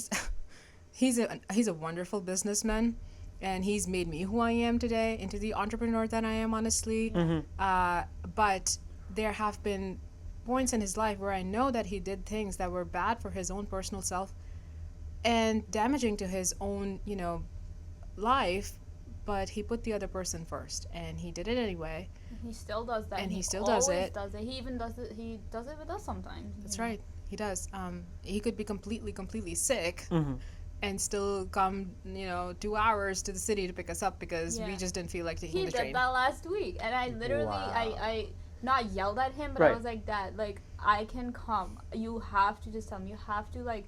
He's a wonderful businessman, and he's made me who I am today, into the entrepreneur that I am, honestly. But there have been points in his life where I know that he did things that were bad for his own personal self and damaging to his own, life, but he put the other person first, and he did it anyway. He still does that. And he still does always it. does it. He even does it. He does it with us sometimes. That's right. He does. He could be completely sick, and still come, 2 hours to the city to pick us up because we Yeah. just didn't feel like taking He the did train. that last week, and I literally, Wow. I not yelled at him, but I Right. was like, Dad, like, I can come. You have to just tell me. You have to, like,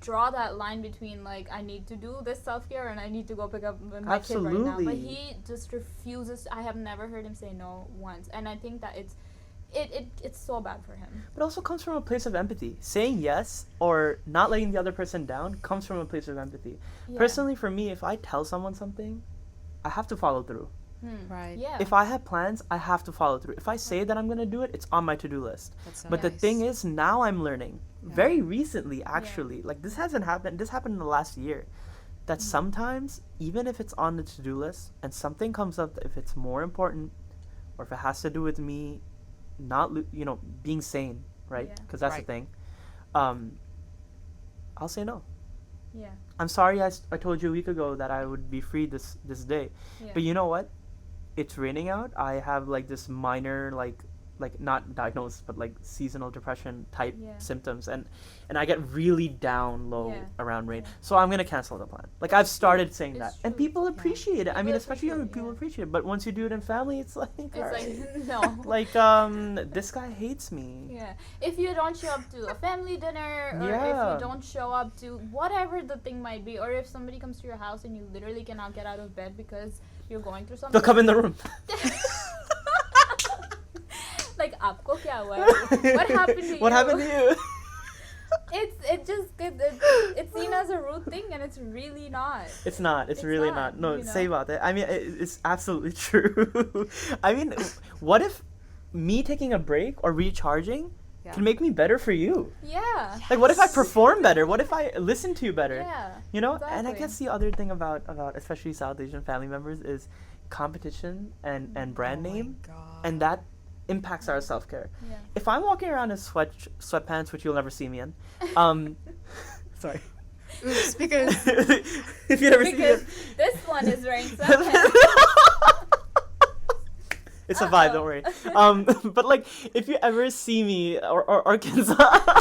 draw that line between, like, I need to do this self-care and I need to go pick up my kid right now. But Absolutely. he just refuses. I have never heard him say no once, and I think that it's so bad for him. But it also comes from a place of empathy. Saying yes or not letting the other person down comes from a place of empathy. Yeah. Personally, for me, if I tell someone something, I have to follow through. Right. Yeah. If I have plans, I have to follow through. If I say that I'm going to do it, it's on my to-do list. That's so But the nice. thing is, now I'm learning. Yeah. Very recently, actually. Like, this hasn't happened. This happened in the last year. That sometimes, even if it's on the to-do list, and something comes up, if it's more important, or if it has to do with me not, being sane, right? Yeah. Because that's Right. the thing. I'll say no. Yeah. I'm sorry I told you a week ago that I would be free this day. Yeah. But you know what? It's raining out. I have like this minor like not diagnosed but like seasonal depression type Yeah. symptoms and I get really down low Yeah. around rain. Yeah. So I'm gonna cancel the plan. Like I've started saying It's that. And true. people appreciate it. I mean People especially young appreciate it, people yeah. appreciate it. But once you do it in family it's like It's alright. like no. Like this guy hates me. Yeah. If you don't show up to a family dinner, or if Yeah. you don't show up to whatever the thing might be, or if somebody comes to your house and you literally cannot get out of bed because you're going through something. They'll come in the room. Like, आपको क्या हुआ है? What happened to you? What happened to you? It's seen as a rude thing, and it's really not. It's not. It's really not. No, you know? say about it. I mean, it's absolutely true. I mean, what if me taking a break or recharging Yeah. can make me better for you? Yeah. Like, what if I perform better? What if I listen to you better? Yeah. You know? And I exactly. guess the other thing about especially South Asian family members is competition and brand Oh my name, God. and that impacts our self care. Yeah. If I'm walking around in sweatpants, which you'll never see me in, sorry. Oops, because If you never see me Because in, this one is wearing sweatpants. it's a vibe, don't worry. But like, if you ever see me or Arkansas,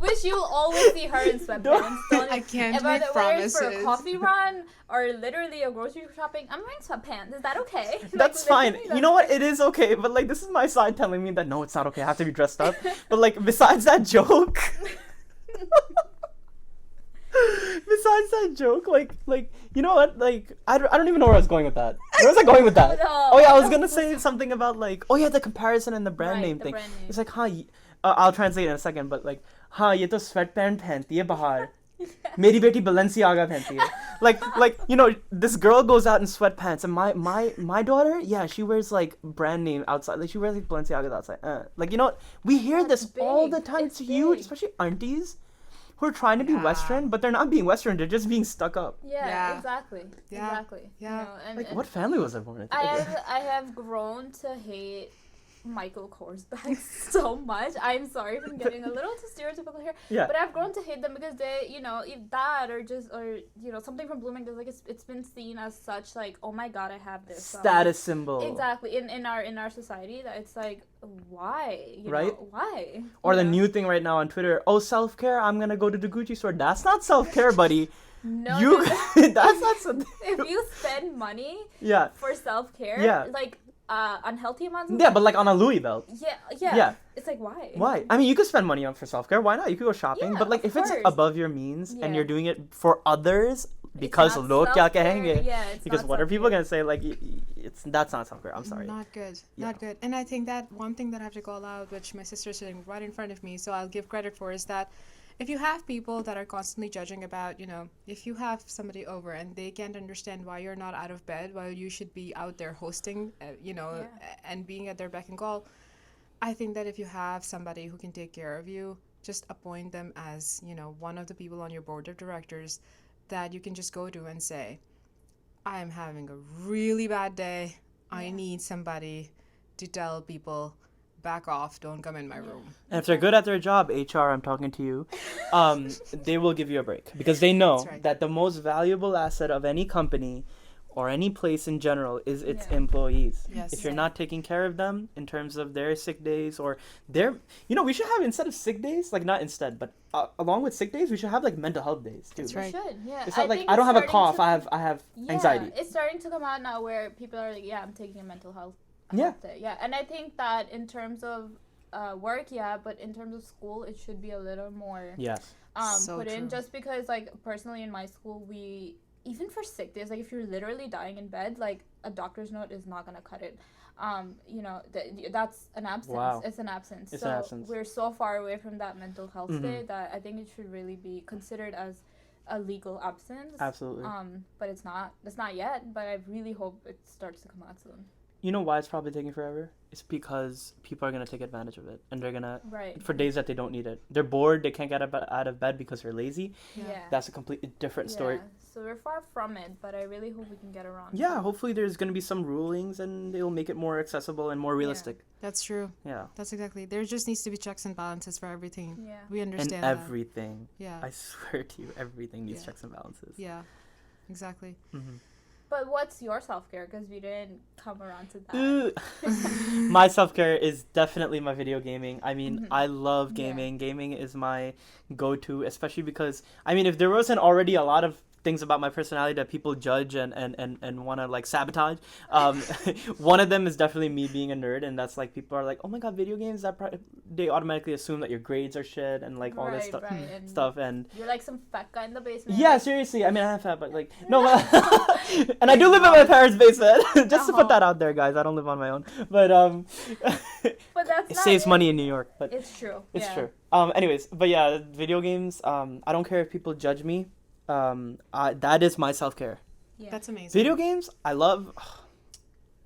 Which you'll always see her in sweatpants. Don't I can't whether make whether it's for a promises. coffee run or literally a grocery shopping, I'm wearing sweatpants. Is that okay? that's fine. You know what? It is okay. But like, this is my side telling me that no, it's not okay. I have to be dressed up. But like, besides that joke. Besides that joke, like you know what? Like I don't even know where I was going with that. Where was I going with that? No. Oh yeah, I was gonna say something about like the comparison and the brand Right, name the thing. brand name. It's like I'll translate in a second, but like ये तो sweatpant पहनती है बाहर. मेरी बेटी Balenciaga पहनती है. Like this girl goes out in sweatpants and my daughter, yeah, she wears like brand name outside. Like she wears like Balenciagas outside. Like we hear That's this all big. the time. It's It's huge, big. especially aunties who are trying to be Yeah. Western, but they're not being Western. They're just being stuck up. Yeah, Yeah. exactly. Yeah. Exactly. Yeah. You know, and, Like and what family was I born into? I have grown to hate Michael Kors bags so much. I'm sorry if I'm getting a little too stereotypical here. Yeah. But I've grown to hate them because they, if that or something from Bloomingdale's, like it's been seen as such like, oh my god, I have this. Status symbol. Exactly. In our society, that it's like, why? Right? Why? Or You the know? new thing right now on Twitter. Oh, self care. I'm gonna go to the Gucci store. That's not self care, buddy. No, You. no, That's not something. if you spend money Yeah. for self-care, Yeah. like unhealthy amounts of Yeah, but like on a Louis belt. yeah. Yeah. It's like, why? Why? I mean, you could spend money on for self care. Why not? You could go shopping. Yeah, but like, of if it's course. above your means and Yeah. you're doing it for others because not log kya self-care. kahenge. Yeah, it's Because not what are people self-care. gonna say? Like, that's not self care. I'm sorry. Not good. Yeah. Not good. And I think that one thing that I have to call out, which my sister's sitting right in front of me, so I'll give credit for, is that if you have people that are constantly judging about, if you have somebody over and they can't understand why you're not out of bed while you should be out there hosting, and being at their beck and call, I think that if you have somebody who can take care of you, just appoint them as, one of the people on your board of directors that you can just go to and say, I am having a really bad day. I need somebody to tell people, back off, don't come in my room. And if they're good at their job, HR, I'm talking to you, they will give you a break because they know That's right. that the most valuable asset of any company or any place in general is its Yeah. employees. Yes. If you're Yeah. not taking care of them in terms of their sick days or their, we should have, instead of sick days, like not instead, but along with sick days, we should have like mental health days too. That's We right. should, yeah. It's not like think I don't it's have a starting cough. to- I have Yeah, anxiety. it's starting to come out now where people are like, yeah, I'm taking a mental health Yeah. day. Yeah, and I think that in terms of work, yeah, but in terms of school, it should be a little more Yes. So put in, true. just because, like, personally in my school, we, even for sick days, like, if you're literally dying in bed, like, a doctor's note is not gonna cut it. That's an absence. Wow. It's an absence. It's so an absence. we're so far away from that mental health Mhm. day that I think it should really be considered as a legal absence. Absolutely. But it's not. It's not yet. But I really hope it starts to come out soon. You know why it's probably taking forever? It's because people are gonna take advantage of it, and they're gonna, Right. for days that they don't need it. They're bored. They can't get out of bed because they're lazy. Yeah. That's a completely different story. Yeah. So we're far from it, but I really hope we can get around. Yeah, to it. hopefully there's gonna be some rulings, and they'll make it more accessible and more realistic. That's true. Yeah. That's exactly. There just needs to be checks and balances for everything. Yeah. We And understand that. everything. Yeah. I swear to you, everything needs Yeah. checks and balances. Yeah. Exactly. Mm-hmm. But what's your self care? Because we didn't come around to that. My self-care is definitely my video gaming. I mean, Mhm. I love Yeah. gaming. Gaming is my go-to, especially because, I mean, if there wasn't already a lot of things about my personality that people judge and want to like sabotage, one of them is definitely me being a nerd, and that's like people are like, oh my god, video games, they automatically assume that your grades are shit and like all this Right, and stuff and you're like some fat guy in the basement. yeah, seriously. I mean, I have fat, but like no, and I do live in my parents' basement. Just to put that out there, guys. I don't live on my own, but But that's it not saves it. money in New York. But It's true. it's yeah. true. Anyways, but yeah, video games. I don't care if people judge me. That is my self-care. Yeah. That's amazing. Video games, I love.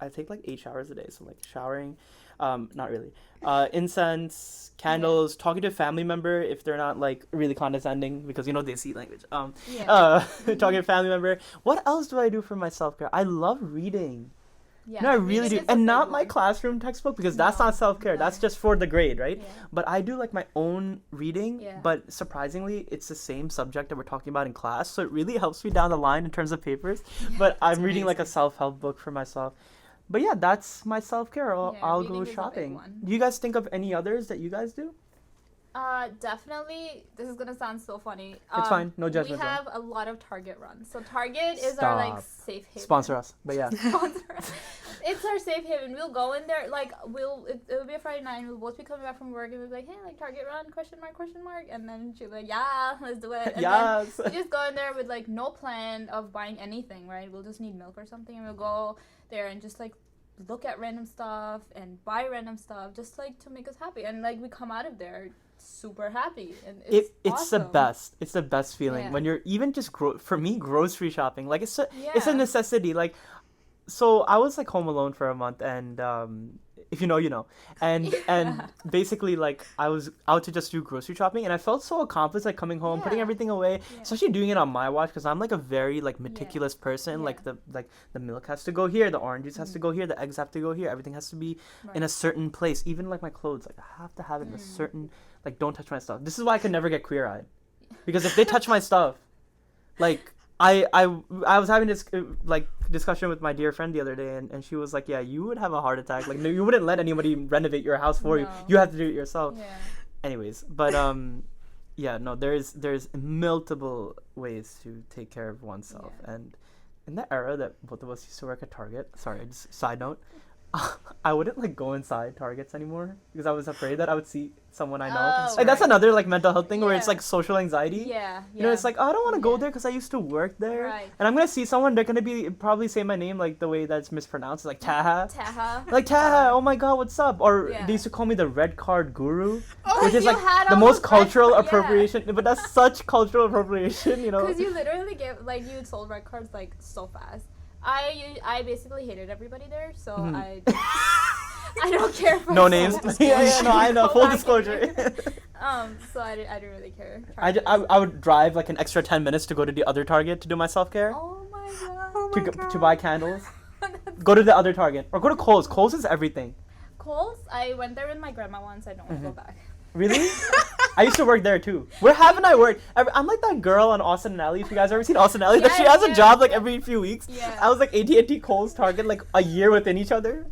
I take like 8 showers a day, so like showering, not really. Incense, candles, talking to a family member if they're not like really condescending because they see language. Yeah. Talking to a family member. What else do I do for my self-care? I love reading. Yeah. No, I really Reading do, is a and big not my one. classroom textbook because that's No, not self-care. no. That's just for the grade, right? Yeah. But I do like my own reading, Yeah. but surprisingly, it's the same subject that we're talking about in class, so it really helps me down the line in terms of papers. But I'm reading like a amazing. self-help book for myself. But yeah, that's my self-care. I'll Yeah, go reading is a big shopping. one. Do you guys think of any others that you guys do? Definitely. This is gonna sound so funny. It's fine. No We judgment zone. have a lot of Target runs. So Target is our like Stop. safe haven. Sponsor us. But yeah. Sponsor us. It's our safe haven. We'll go in there like it'll be a Friday night and we'll both be coming back from work and we'll be like, hey, like Target run, question mark, and then she'll be like, yeah, let's do it. And Yes. then we just go in there with like no plan of buying anything, right? We'll just need milk or something and we'll go there and just like look at random stuff and buy random stuff just like to make us happy. And like we come out of there super happy and it's It's the awesome. best. It's the best feeling Yeah. when you're even just for me grocery shopping. Like it's a Yeah. necessity. Like so I was like home alone for a month and if you know, you know. And basically like I was out to just do grocery shopping and I felt so accomplished like coming home, putting Yeah. everything away, Yeah. especially doing it on my watch because I'm like a very like meticulous person. Yeah. Like the milk has to go here, the orange juice has to go here, the eggs have to go here. Everything has to be in a certain place. Even like my clothes, like I have to have it in a certain like don't touch my stuff. This is why I could never get queer-eyed. Because if they touch my stuff, like I was having this like discussion with my dear friend the other day, and she was like, "Yeah, you would have a heart attack. Like, no, you wouldn't let anybody renovate your house for you. No. You have to do it yourself." Yeah. Anyways, but yeah, no, there's multiple ways to take care of oneself, Yeah. and in the era that both of us used to work at Target. Sorry, just side note. I wouldn't like go inside Targets anymore because I was afraid that I would see someone I know. Oh, Like that's right. another like mental health thing where it's Yeah. like social anxiety. Yeah. You know, it's like, oh, I don't want to go Yeah. there because I used to work there. Right. And I'm going to see someone, they're going to be probably say my name like the way that's mispronounced, like Taha. Taha. Like, Taha, oh my god, what's up? Or Yeah. they used to call me the red card guru, Oh, which is you like had the all most those red cultural card- yeah. appropriation. But that's such cultural appropriation, you know? Because you literally get like you sold red cards like so fast. I basically hated everybody there, so Mhm. I don't care if I No sold names. them. Yeah, no, I know. Go Full back in disclosure. there. So I didn't really care. I would drive like an extra 10 minutes to go to the other Target to do my self-care. Oh my god. To buy candles. Go to the other Target. Or go to Kohl's. Kohl's is everything. Kohl's, I went there with my grandma once. I don't want to go back. Really? I used to work there too. Where haven't I worked? I'm like that girl on Austin and Ally. If you guys ever seen Austin and Ally, that she has a job like every few weeks. Yeah. I was like AT&T, Kohl's, Target, like a year within each other.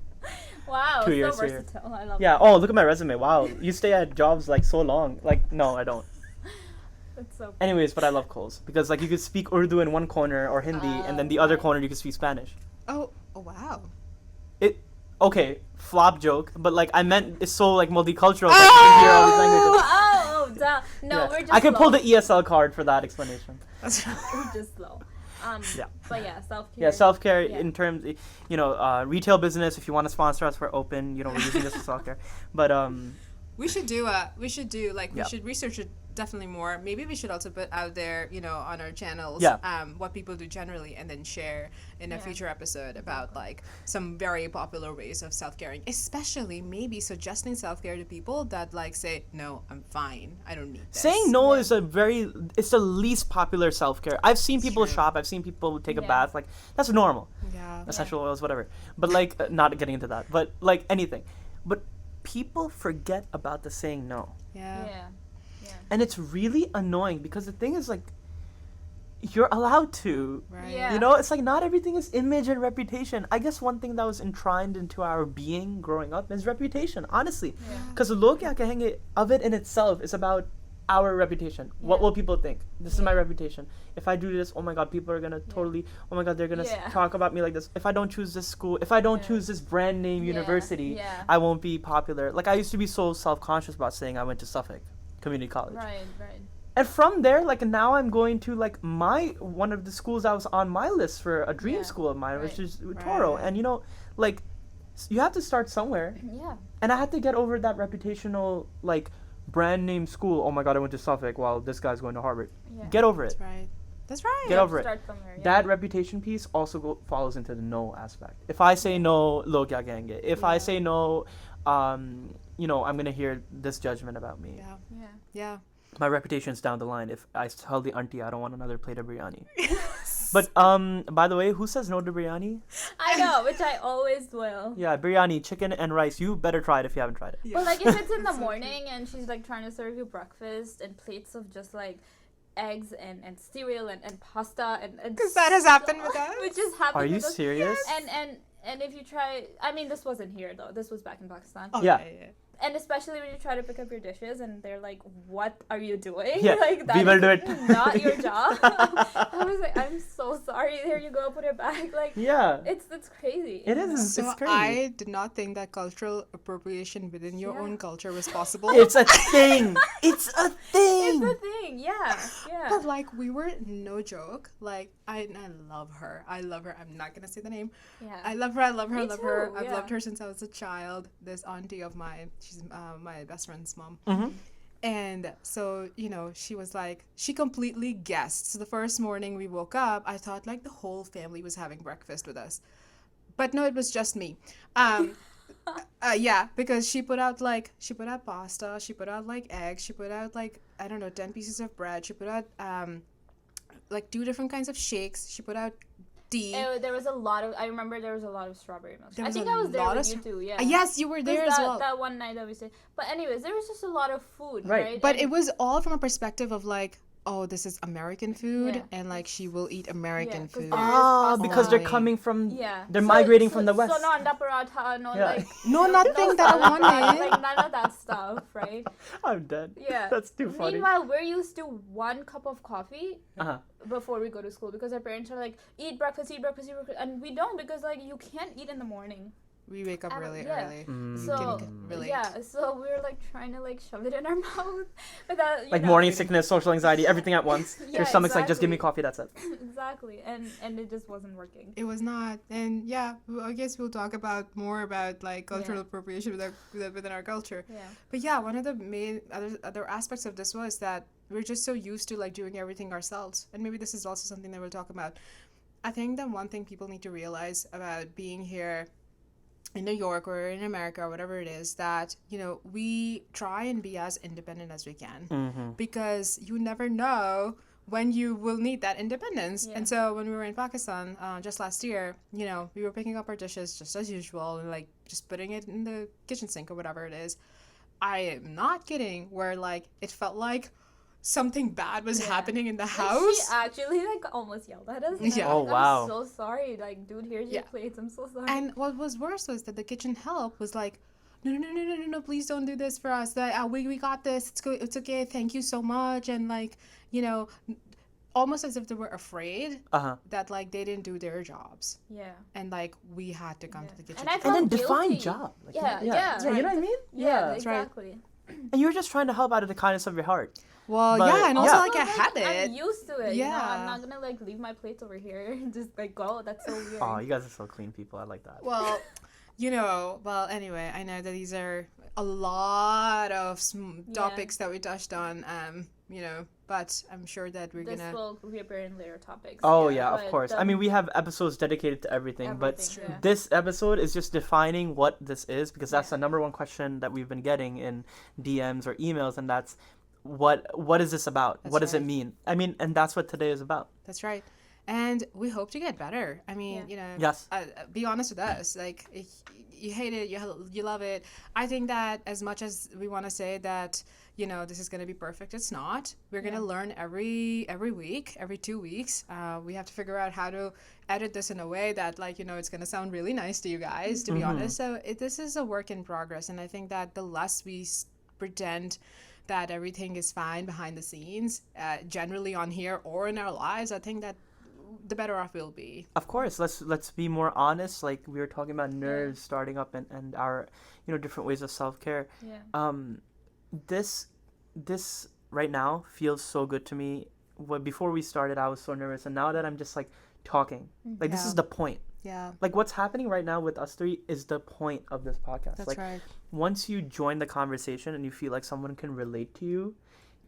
Wow, 2 years, so 2 years. versatile. I love Yeah. that. Oh, look at my resume. Wow, you stay at jobs like so long. Like, no, I don't. That's so Anyways, but I love Kohl's because like you could speak Urdu in one corner or Hindi, and then the other corner you could speak Spanish. Oh wow. Okay, flop joke, but like I meant it's so like multicultural. That you can hear all these languages. Oh, duh. No, Yeah. we're just I could pull slow. the ESL card for that explanation. We're just slow. Yeah. But yeah, self-care. Yeah, self-care Yeah. in terms, retail business. If you want to sponsor us, we're open. We're using this for self-care. But We should do we Yeah. should research it definitely more. Maybe we should also put out there, on our channels, Yeah. what people do generally, and then share in a Yeah. future episode about like some very popular ways of self-caring, especially maybe suggesting self-care to people that like say, no, I'm fine, I don't need this. saying no is it's the least popular self-care. I've seen people true. shop. I've seen people take a Yeah. bath. Like that's normal. Yeah. Essential oils, whatever. But like, not getting into that. But like anything. But people forget about the saying no. Yeah. Yeah. And it's really annoying because the thing is like you're allowed to. Right. Yeah. It's like not everything is image and reputation. I guess one thing that was enshrined into our being growing up is reputation, honestly. Yeah. Because the Kya Kahenge of it in itself is about our reputation. What Yeah. will people think? This is my Yeah. reputation. If I do this, oh my god, people are gonna totally, oh my god, they're gonna Yeah. talk about me like this. If I don't choose this school, if I don't Yeah. choose this brand name Yeah. university, Yeah. I won't be popular. Like I used to be so self-conscious about saying I went to Suffolk Community College. Right. And from there, like now I'm going to like one of the schools that was on my list for a dream Yeah, school of mine, which right. is Toro. Right. And like you have to start somewhere. Yeah. And I had to get over that reputational like brand name school. Oh my god, I went to Suffolk while this guy's going to Harvard. Yeah. Get over it. That's right. That's right. Get over it. Start somewhere. Yeah. That reputation piece also follows into the no aspect. If I say no, Kya Kahenge. If I Yeah. say no, I'm gonna hear this judgment about me. Yeah. Yeah. Yeah. My reputation's down the line if I tell the auntie I don't want another plate of biryani. But by the way, who says no to biryani? I know, which I always will. Yeah, biryani, chicken and rice. You better try it if you haven't tried it. Yeah. But like if it's in the So morning and she's like trying to serve you breakfast and plates of just like eggs and cereal and pasta and Because that has happened with us. Which just happened Are you with us. serious? And if you try, I mean, this wasn't here though. This was back in Pakistan. Oh, Yeah. And especially when you try to pick up your dishes and they're like, "What are you doing? Yeah, like we will do it." Not your job." I was like, "I'm so sorry. Here you go. Put it back." Like, Yeah. it's crazy. It is. So It's crazy. I did not think that cultural appropriation within your Yeah. own culture was possible. It's a thing. It's a thing. It's a thing. Yeah. Yeah. But like we were no joke. Like I love her. I love her. I'm not gonna say the name. Yeah. I love her. I love her. I Me love her. too, I've yeah. loved her since I was a child. This auntie of mine, she's my best friend's mom. Mm-hmm. And so, she was like, she completely guessed. So the first morning we woke up, I thought like the whole family was having breakfast with us. But no, it was just me. Yeah, because she put out pasta, she put out like eggs, she put out like, I don't know, 10 pieces of bread, she put out like 2 different kinds of shakes, she put out tea. There was a lot of. I remember there was a lot of strawberry milk. There I was think a I was there lot with of you too. Yeah. Yes, you were there as well. That one night that we stayed. But anyways, there was just a lot of food, Right. right? But And- it was all from a perspective of like, oh, this is American food, Yeah. and like she will eat American Yeah, 'cause food. there- Ah, because they're Right. coming from. Yeah. They're migrating from the So west. no anda paratha, no Yeah. like. No, nothing that I salad, wanted. like none of that stuff, right? I'm dead. Yeah. That's too funny. Meanwhile, we're used to 1 cup of coffee Uh-huh. before we go to school because our parents are like, eat breakfast, and we don't because like you can't eat in the morning. We wake up really yeah. early. Mm. So can relate. yeah, so we were like trying to like shove it in our mouth without Like morning sickness, social anxiety, everything at once. Yeah, Your stomach's like, just give me exactly. coffee, that's it. Exactly, and it just wasn't working. It was not, and yeah, I guess we'll talk more about like cultural Yeah. appropriation within our culture. Yeah. But yeah, one of the main other aspects of this was that we're just so used to like doing everything ourselves, and maybe this is also something that we'll talk about. I think that one thing people need to realize about being here in New York or in America or whatever it is, that we try and be as independent as we can, Mm-hmm. because you never know when you will need that independence. Yeah. And so when we were in Pakistan just last year, we were picking up our dishes just as usual and like just putting it in the kitchen sink or whatever it is. I am not kidding, where like it felt like something bad was Yeah. happening in the Like, she house. actually like almost yelled at us. And Yeah. I'm Oh, like, wow. I'm so sorry. Like, dude, here's your Yeah. plates. I'm so sorry. And what was worse was that the kitchen help was like, no, no, no, no, no, no, no, please don't do this for us. That we got this. It's good. It's okay. Thank you so much. And like, you know, almost as if they were afraid Uh-huh. that like they didn't do their jobs, yeah. and like we had to come Yeah. to the kitchen. And I And felt then define guilty. job. Like, Yeah, yeah. yeah, You know what I right. mean? Yeah, That's right. exactly. And you were just trying to help out of the kindness of your heart. Well, But- yeah, and also Yeah. like a I'm habit. used to it. You know, Yeah. I'm not gonna like leave my plates over here and just like go. That's so weird. Oh, you guys are so clean people. I like that. Well, you know, well, anyway, I know that these are a lot of topics that we touched on, you know, but I'm sure that we're This gonna. will reappear in later topics. Oh yeah, of but, course. I mean, we have episodes dedicated to everything, but everything, yeah. this episode is just defining what this is because that's Yeah. the number one question that we've been getting in DMs or emails, and that's what is this about? That's What does it right. mean? I mean, and that's what today is about. That's right. And we hope to get better. I mean, Yeah. you know, Yes. be honest with us. Like, if you hate it, you love it. I think that as much as we want to say that, you know, this is going to be perfect, it's not. We're going to learn every week, every 2 weeks. We have to figure out how to edit this in a way that, like, you know, it's going to sound really nice to you guys, to be honest. So this is a work in progress. And I think that the less we pretend that everything is fine behind the scenes, generally on here or in our lives, I think that the better off we'll be. Of course, let's be more honest. Like we were talking about nerves starting up and our, you know, different ways of self-care. Yeah. This right now feels so good to me. Before we started, I was so nervous, and now that I'm just like talking, like this Yeah. is the point. Yeah, Like what's happening right now with us three is the point of this podcast. that's like right. once you join the conversation and you feel like someone can relate to you,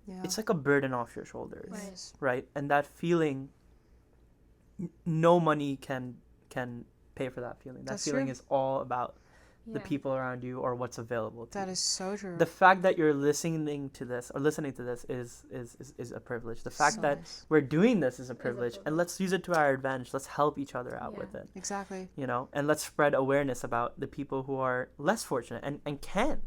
Yeah. it's like a burden off your shoulders, Right. right? And that feeling, no money can pay for that feeling. That That's feeling true. is all about the Yeah. people around you or what's available to That you. is so true. The fact that you're listening to this is a privilege. The fact So that nice. we're doing this is a a privilege, and privilege. let's use it to our advantage. Let's help each other out Yeah. with it, Exactly. you know, and let's spread awareness about the people who are less fortunate and can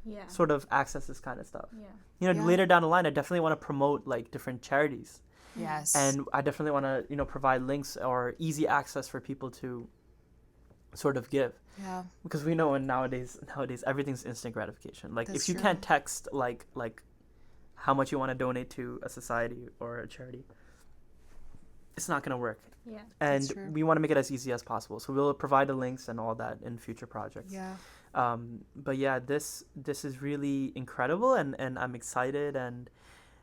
Yeah. sort of access this kind of stuff. Yeah. You know, Yeah. later down the line, I definitely want to promote like different charities, Yes. and I definitely want to, you know, provide links or easy access for people to sort of give. yeah. Because we know in nowadays everything's instant gratification. Like That's if you true. can't text like how much you want to donate to a society or a charity, it's not gonna work. Yeah. And That's true. we want to make it as easy as possible. So we'll provide the links and all that in future projects. Yeah. But yeah, this is really incredible, and I'm excited, and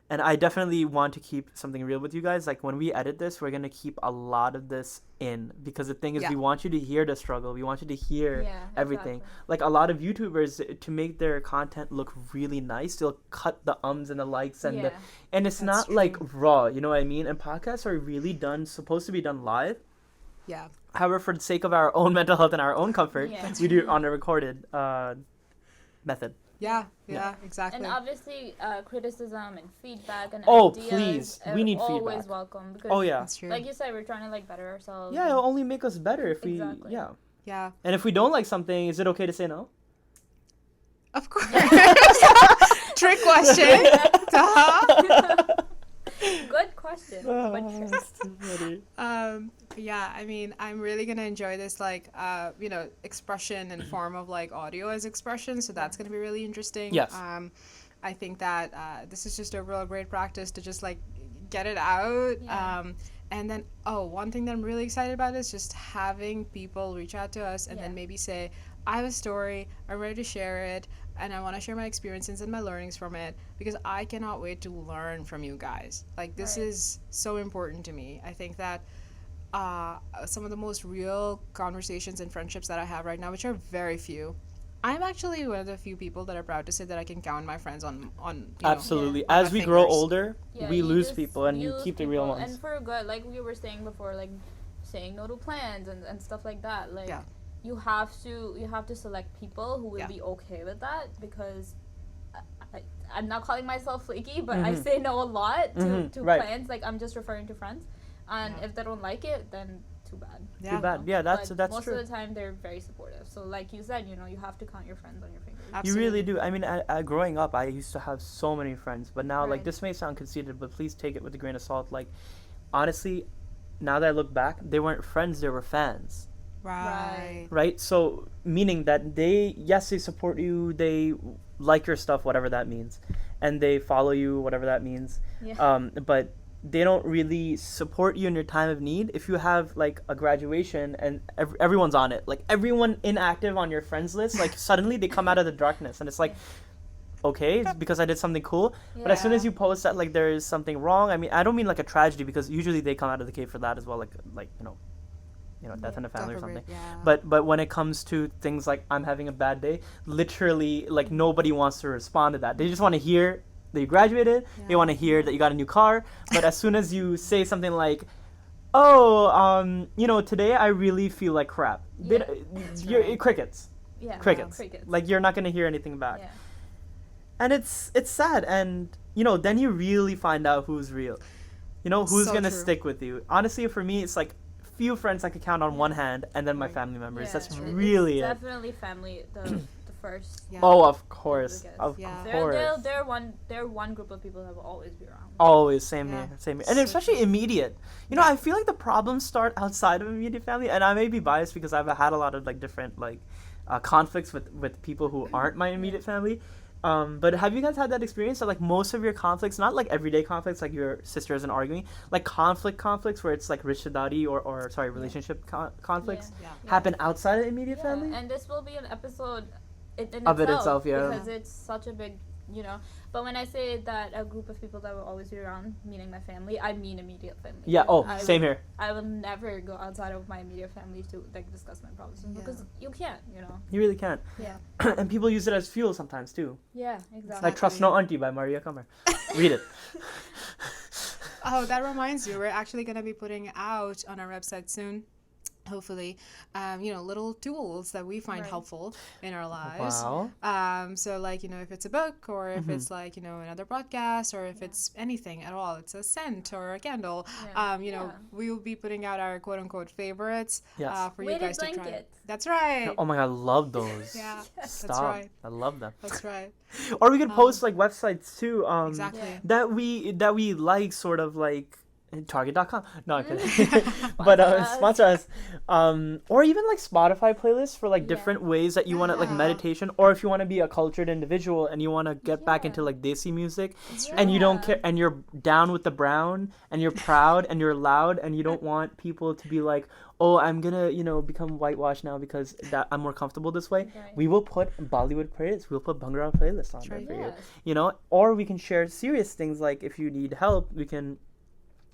I definitely want to keep something real with you guys. Like when we edit this, we're gonna keep a lot of this in, because the thing is, Yeah. we want you to hear the struggle. We want you to hear Yeah. everything. Exactly. Like a lot of YouTubers, to make their content look really nice, they'll cut the ums and the likes and Yeah. and it's That's not like raw. You know what I mean? And podcasts are really supposed to be done live. Yeah. However, for the sake of our own mental health and our own comfort, Yeah. That's we do it on a recorded method. Yeah. Yeah. Exactly. And obviously, criticism and feedback and Oh, ideas please. are We need always feedback. welcome. Because Oh yeah. That's true. like you said, we're trying to like better ourselves. Yeah, it'll only make us better if we Exactly. yeah. yeah. And if we don't like something, is it okay to say no? Of course. Trick question. Good question. But sure. Yeah, I mean, I'm really gonna enjoy this, like, you know, expression and form of like audio as expression. So that's gonna be really interesting. Yes. I think that this is just a real great practice to just like get it out. Yeah. And then, one thing that I'm really excited about is just having people reach out to us and then Yeah. maybe say, I have a story, I'm ready to share it, and I want to share my experiences and my learnings from it, because I cannot wait to learn from you guys. Like, this Right. is so important to me. I think that some of the most real conversations and friendships that I have right now, which are very few, I'm actually one of the few people that are proud to say that I can count my friends on you know, Absolutely. on As my we grow fingers. older, Yeah, we you lose just people, and you lose keep the real people. ones. And for good, like we were saying before, like saying no to plans and stuff like that. Like Yeah. you have to select people who will Yeah. be okay with that, because I'm not calling myself flaky, but I Mhm. say no a lot to Right. plans. Like I'm just referring to friends, and Yeah. if they don't like it, then too bad. Too bad. Yeah, that's But most true. of the time they're very supportive. So like you said, you know, you have to count your friends on your fingers. You really Absolutely. do. I mean, growing up, I used to have so many friends, but now, like, Right. this may sound conceited, but please take it with a grain of salt. Like, honestly, now that I look back, they weren't friends; they were fans, Right. right? So, meaning that they support you, they like your stuff, whatever that means, and they follow you, whatever that means. Yeah. But they don't really support you in your time of need. If you have like a graduation and everyone's on it, like everyone inactive on your friends list, like suddenly they come out of the darkness, and it's like, okay, it's because I did something cool. But as soon as you post that like there is something wrong, I mean, I don't mean like a tragedy, because usually they come out of the cave for that as well, like death in the family or something. But when it comes to things like I'm having a bad day, literally like nobody wants to respond to that. They just want to hear that you graduated. They want to hear that you got a new car. But as soon as you say something like, "Oh, today I really feel like crap," Yeah, you're crickets. Yeah. Crickets. Crickets. Like you're not gonna hear anything back. Yeah. And it's sad, and then you really find out who's real. Who's So gonna true. stick with you. Honestly, for me, it's like few friends I could count on one hand, and then my Right. family members. Yeah, That's it's really it. definitely family. The first. Yeah. Oh, of course, biggest. of Yeah. course. They're one group of people that will always be around. Always, same Yeah. here, same here. And So especially true. immediate. I feel like the problems start outside of immediate family, and I may be biased because I've had a lot of like different like conflicts with people who aren't my immediate family. But have you guys had that experience that like most of your conflicts, not like everyday conflicts like your sister isn't arguing, like conflicts where it's like rishtadari or sorry, relationship conflicts Yeah. happen outside of immediate Yeah, family? and this will be an episode in Of it itself, yeah. because it's such a big, But when I say that a group of people that will always be around, meaning my family, I mean immediate family. Yeah. Oh, same here. I will never go outside of my immediate family to like discuss my problems because you can't, You really can't. Yeah. And people use it as fuel sometimes too. Yeah, exactly. Like Trust No Auntie by Maria Kamar. Read it. Oh, that reminds me. We're actually going to be putting out on our website soon, hopefully, little tools that we find Right. helpful in our lives. Wow. So like, if it's a book or if it's like, another podcast or if it's anything at all, it's a scent or a candle. Yeah. We will be putting out our quote unquote favorites Yes. for you Weighted guys to try. blankets. That's right. Oh my god, I love those. Yeah, Stop. that's right. I love them. That's right. Or we could post like websites too. Exactly. Yeah. That we like, sort of like Target.com. No, I'm kidding. But sponsor us. Or even like Spotify playlists for like different ways that you want to like Yeah. meditation, or if you want to be a cultured individual and you want to get back into like desi music, and you don't care, and you're down with the brown, and you're proud, and you're loud, and you don't want people to be like, oh, I'm gonna become whitewashed now because that I'm more comfortable this way. Right. We will put Bollywood playlists. We'll put Bhangra playlists on there right. for Yes. you. Or we can share serious things, like if you need help, we can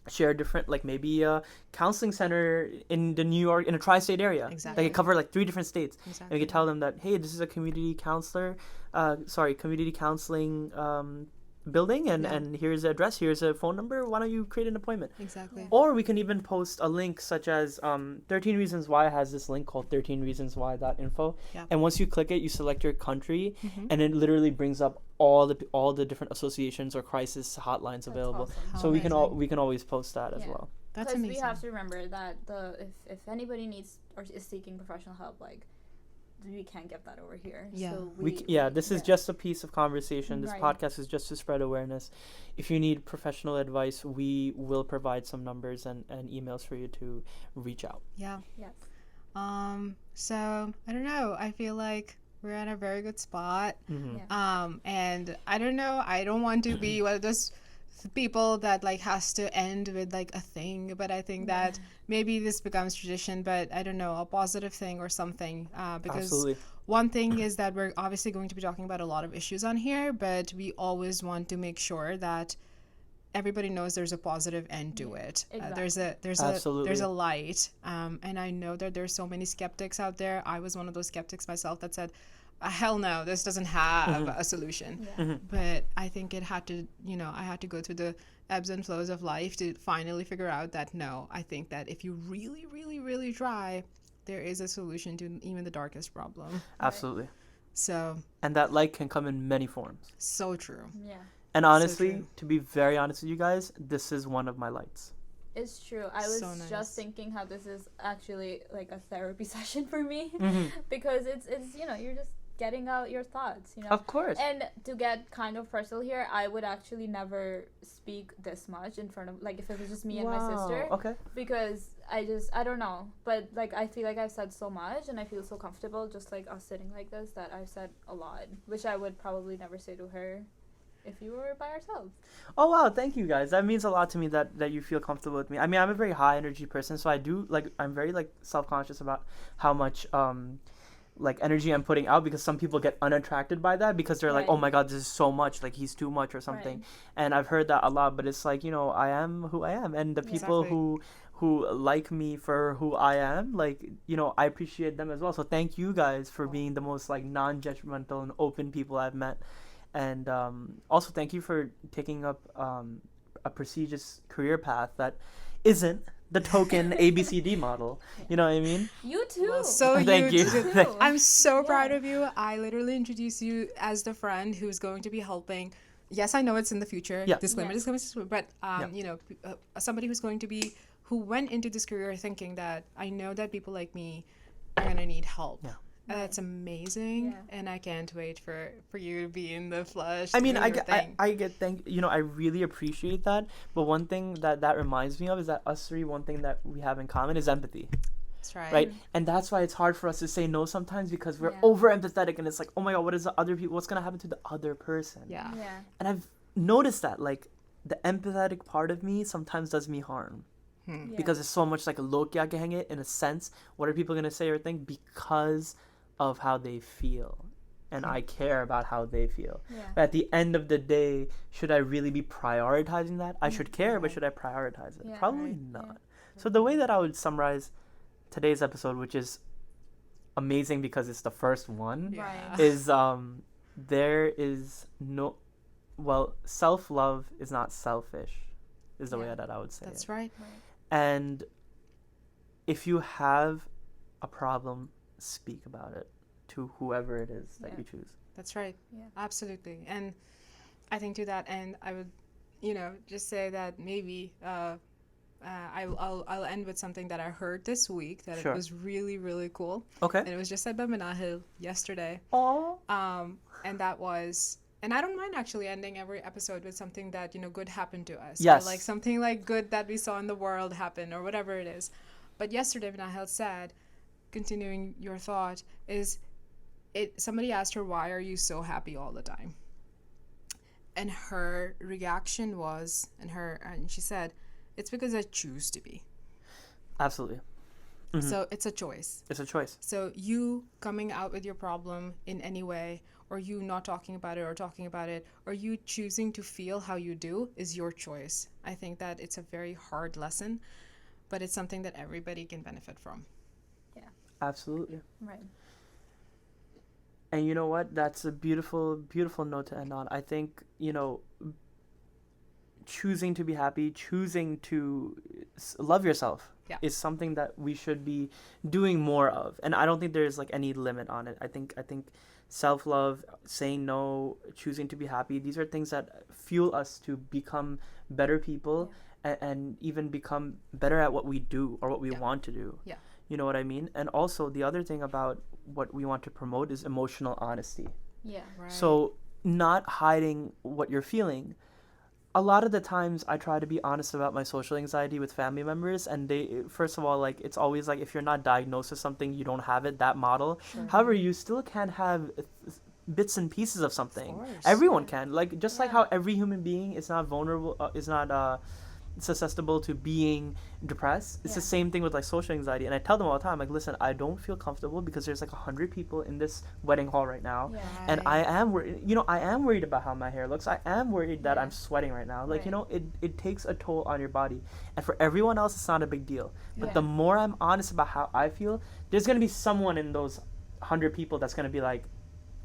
share different, like maybe a counseling center in the New York, in a tri-state area. Exactly. They could cover like 3 different states. And Exactly. we could tell them that, hey, this is a community counseling building, and here's the address, here's a phone number, why don't you create an appointment? Exactly. Or we can even post a link such as 13 Reasons Why has this link called 13reasonswhy.info. Yeah. And once you click it, you select your country, and it literally brings up all the different associations or crisis hotlines available. awesome. So Amazing. we can always post that as Yeah. well. That's Because amazing. we have to remember that if anybody needs or is seeking professional help, like we can't get that over here. Yeah. So This is just a piece of conversation. This Right. podcast is just to spread awareness. If you need professional advice, we will provide some numbers and emails for you to reach out. Yeah. Yes. So I don't know. I feel like we're at a very good spot. Yeah. And I don't know. I don't want to be one of those people that like has to end with like a thing, but I think that maybe this becomes tradition, but I don't know, a positive thing or something, because Absolutely. one thing is that we're obviously going to be talking about a lot of issues on here, but we always want to make sure that everybody knows there's a positive end to it. Exactly. There's a light, and I know that there's so many skeptics out there. I was one of those skeptics myself that said, hell no, this doesn't have a solution. Yeah. But I think I had to go through the ebbs and flows of life to finally figure out that no, I think that if you really, really, really try, there is a solution to even the darkest problem. Absolutely. So, And that light can come in many forms. so true. Yeah. And honestly, true. to be very honest with you guys, this is one of my lights. It's true. I was So nice. just thinking how this is actually like a therapy session for me Mm-hmm. because it's you're just getting out your thoughts, Of course. And to get kind of personal here, I would actually never speak this much in front of, like, if it was just me and my sister. Okay. Because I don't know, but like I feel like I've said so much and I feel so comfortable just like us sitting like this that I've said a lot, which I would probably never say to her if you were by ourselves. Oh wow, thank you guys. That means a lot to me that you feel comfortable with me. I mean, I'm a very high energy person, so I'm very like self-conscious about how much like energy I'm putting out, because some people get unattracted by that because they're like, Right. "Oh my god, this is so much, like he's too much or something." Right. And I've heard that a lot, but it's like, I am who I am, and the people Exactly. who like me for who I am, like, I appreciate them as well. So thank you guys for being the most like non-judgmental and open people I've met. And also thank you for taking up a prestigious career path that isn't the token ABCD model. You know what I mean? You too. Well, so Thank you. too. I'm so proud Yeah. of you. I literally introduced you as the friend who's going to be helping. Yes, I know it's in the future. Yeah. Disclaimer, Yeah. disclaimer, disclaimer. But somebody who's going to be, who went into this career thinking that I know that people like me are gonna need help. Yeah. That's amazing, Yeah. and I can't wait for you to be in the flesh. I mean, doing I your get, thing. I get, I really appreciate that. But one thing that reminds me of is that us three, one thing that we have in common is empathy, That's right. right? And that's why it's hard for us to say no sometimes, because we're Yeah. over empathetic, and it's like, oh my god, what's gonna happen to the other person? Yeah. Yeah. And I've noticed that, like, the empathetic part of me sometimes does me harm. Yeah. Because it's so much like a Kya Kahenge, in a sense. What are people gonna say or think? Because of how they feel, and I care about how they feel. Yeah. But at the end of the day, should I really be prioritizing that? I should care, but should I prioritize it? Yeah. Probably Right. not. So the way that I would summarize today's episode, which is amazing because it's the first one, Yeah. Right. is there is no, well, self-love is not selfish, is the way Yeah. that I would say That's it. right. Right. And if you have a problem, speak about it to whoever it is that Yeah. you choose. That's right. Yeah. Absolutely. And I think to that end, I would, just say that maybe I'll end with something that I heard this week that Sure. it was really, really cool. Okay. And it was just said by Manahil yesterday. Oh. And that was, and I don't mind actually ending every episode with something that, good happened to us. Yes. Or like something like good that we saw in the world happen or whatever it is. But yesterday, Manahil said, continuing your thought, somebody asked her, why are you so happy all the time? And her reaction was, and she said, it's because I choose to be. Absolutely. So it's a choice. It's a choice. So you coming out with your problem in any way, or you not talking about it or talking about it, or you choosing to feel how you do is your choice. I think that it's a very hard lesson, but it's something that everybody can benefit from. Absolutely. Right. And you know what? That's a beautiful, beautiful note to end on. I think, choosing to be happy, choosing to love yourself Yeah. is something that we should be doing more of. And I don't think there's like any limit on it. I think self-love, saying no, choosing to be happy, these are things that fuel us to become better people, and even become better at what we do or what we want to do. Yeah. You know what I mean? And also the other thing about what we want to promote is emotional honesty. Yeah. Right. So not hiding what you're feeling. A lot of the times I try to be honest about my social anxiety with family members, and they, first of all, like, it's always like, if you're not diagnosed with something, you don't have it, that model. However, you still can have bits and pieces of something. course. Everyone can. Like, just like Yeah. how every human being is not vulnerable, is not susceptible to being depressed. It's the Yeah. same thing with like social anxiety. And I tell them all the time, like, listen, I don't feel comfortable because there's like 100 people in this wedding hall right now. Yeah. And I am worried, I am worried about how my hair looks. I am worried that Yeah. I'm sweating right now. Like, Right. it takes a toll on your body. And for everyone else, it's not a big deal. But Yeah. the more I'm honest about how I feel, there's going to be someone in those 100 people that's going to be like,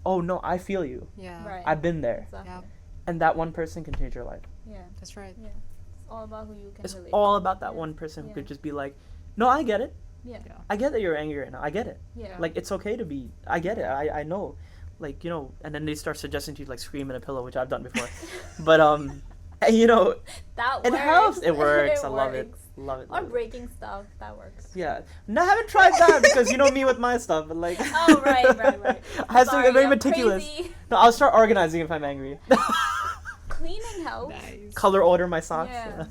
oh no, I feel you. Yeah. Right. I've been there. Exactly. Yeah. And that one person can change your life. Yeah. That's right. Yeah. It's all about who you can It's relate all to. about that Yeah. one person who Yeah. could just be like, no, I get it. Yeah. Yeah. I get that you're angry right now. I get it. Yeah. Like, it's okay to be, I get it. I know. Like, and then they start suggesting to you, like, scream in a pillow, which I've done before. But, that it works. helps. It works. I love it. works. Love it. Or breaking stuff. That works. Yeah. No, I haven't tried that because you know me with my stuff, but like. Oh, right. I have to Sorry, be very I'm meticulous. crazy. No, I'll start organizing if I'm angry. Cleaning helps. Nice. Color order my socks. Yeah.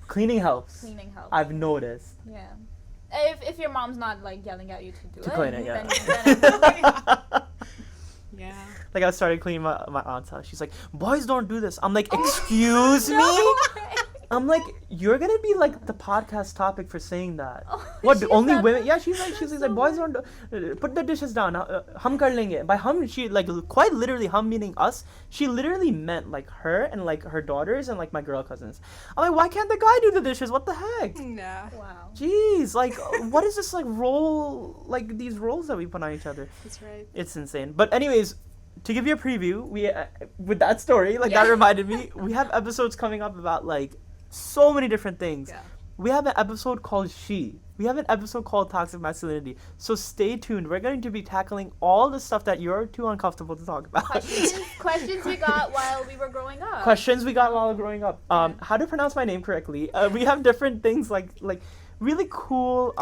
Cleaning helps. Cleaning helps. I've noticed. Yeah. If your mom's not like yelling at you to do To it, clean it, yeah. then Yeah. Like I started cleaning my aunt's house. She's like, boys don't do this. I'm like, excuse me? No way. I'm like, you're gonna be like the podcast topic for saying that. Oh, What? she Only said women? that? Yeah, she's That's like, so boys weird. don't put the dishes down. Hum kar lenge. By hum, she like quite literally hum meaning us. She literally meant like her and like her daughters and like my girl cousins. I'm like, why can't the guy do the dishes? What the heck? Nah. Wow. Jeez, like, what is this like role? Like these roles that we put on each other? That's right. It's insane. But anyways, to give you a preview, we with that story, like Yeah. that reminded me, we have episodes coming up about like so many different things. Yeah. We have an episode called She. We have an episode called Toxic Masculinity. So stay tuned. We're going to be tackling all the stuff that you're too uncomfortable to talk about. Questions we got while we were growing up. Questions we got while growing up. How to pronounce my name correctly. We have different things like really cool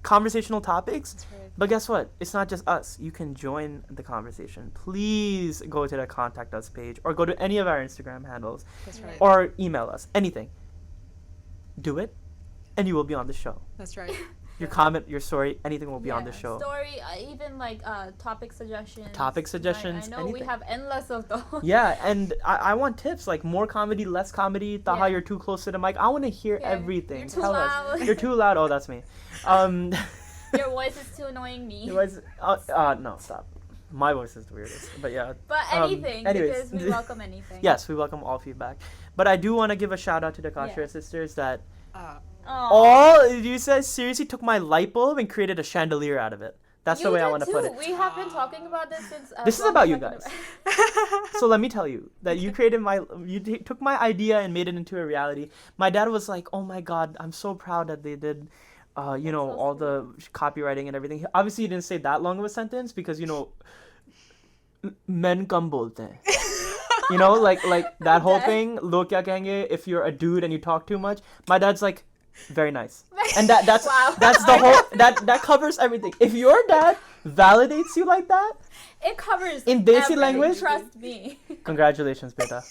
conversational topics. That's right. But guess what? It's not just us. You can join the conversation. Please go to the contact us page or go to any of our Instagram handles That's right. or email us. Anything. Do it, and you will be on the show. That's right. Your comment, your story, anything will be on the Yeah, show. Story, even like topic suggestions. Topic suggestions, I know anything. we have endless of those. Yeah, and I want tips like more comedy, less comedy. Taha, Yeah. you're too close to the mic. I want to hear Yeah, everything. You're too Tell loud. us. You're too loud. Oh, that's me. Your voice is too annoying me. No, stop. My voice is the weirdest. But yeah. But anything, anyways. because we welcome anything. Yes, we welcome all feedback. But I do want to give a shout out to the Kashira Yeah. sisters that Aw. you said seriously took my light bulb and created a chandelier out of it. That's the You way I did want to put too. it. We have been talking about this since. This is long about you back in guys. the- So let me tell you that you created took my idea and made it into a reality. My dad was like, "Oh my God, I'm so proud that they did, so all the copywriting and everything." Obviously, he didn't say that long of a sentence because men kam bolte hain. Like that whole Okay. thing. Log kya kahenge? If you're a dude and you talk too much, my dad's like, very nice. And that's Wow. that's the whole that covers everything. If your dad validates you like that, It covers In Desi everything, language? Trust me. congratulations, beta.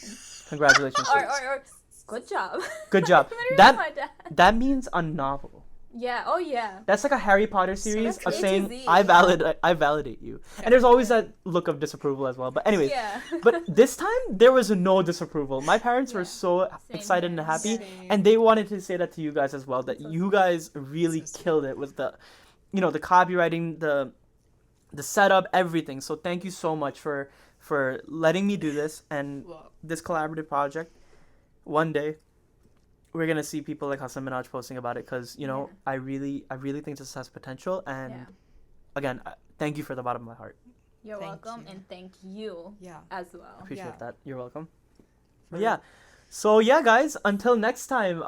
Congratulations. or good job. Good job. Literally That my dad. that means a novel. Yeah. Oh yeah. That's like a Harry Potter series that's of A to saying Z. I validate you. And there's always that look of disapproval as well. But anyways, Yeah. but this time there was no disapproval. My parents were Yeah. so Same excited and here. happy, Same. and they wanted to say that to you guys as well. That So you sweet. guys really So sweet. killed it with the copywriting, the setup, everything. So thank you so much for letting me do this and Well, this collaborative project. One day, we're gonna see people like Hassan Minaj posting about it because Yeah. I really think this has potential. And Yeah. again, thank you for the bottom of my heart. You're Thank welcome, you. and thank you yeah. as well. Appreciate Yeah. that. You're welcome. For- But yeah. So yeah, guys. Until next time.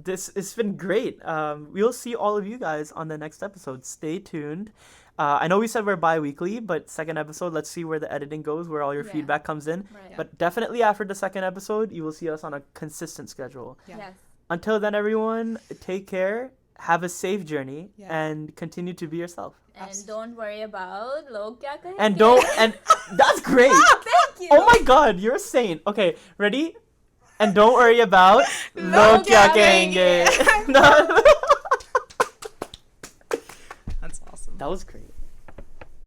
It's been great. We'll see all of you guys on the next episode. Stay tuned. I know we said we're bi-weekly, but second episode, let's see where the editing goes, where all your Yeah. feedback comes in. Right. Yeah. But definitely after the second episode, you will see us on a consistent schedule. Yeah. Yes. Until then, everyone, take care, have a safe journey, Yeah. and continue to be yourself. And Absolutely. don't worry about log kya kahenge. And that's great. Thank you. Oh my God, you're a saint. Okay, ready? And don't worry about Log kya kya kahenge. kahenge. No. That's awesome. That was great.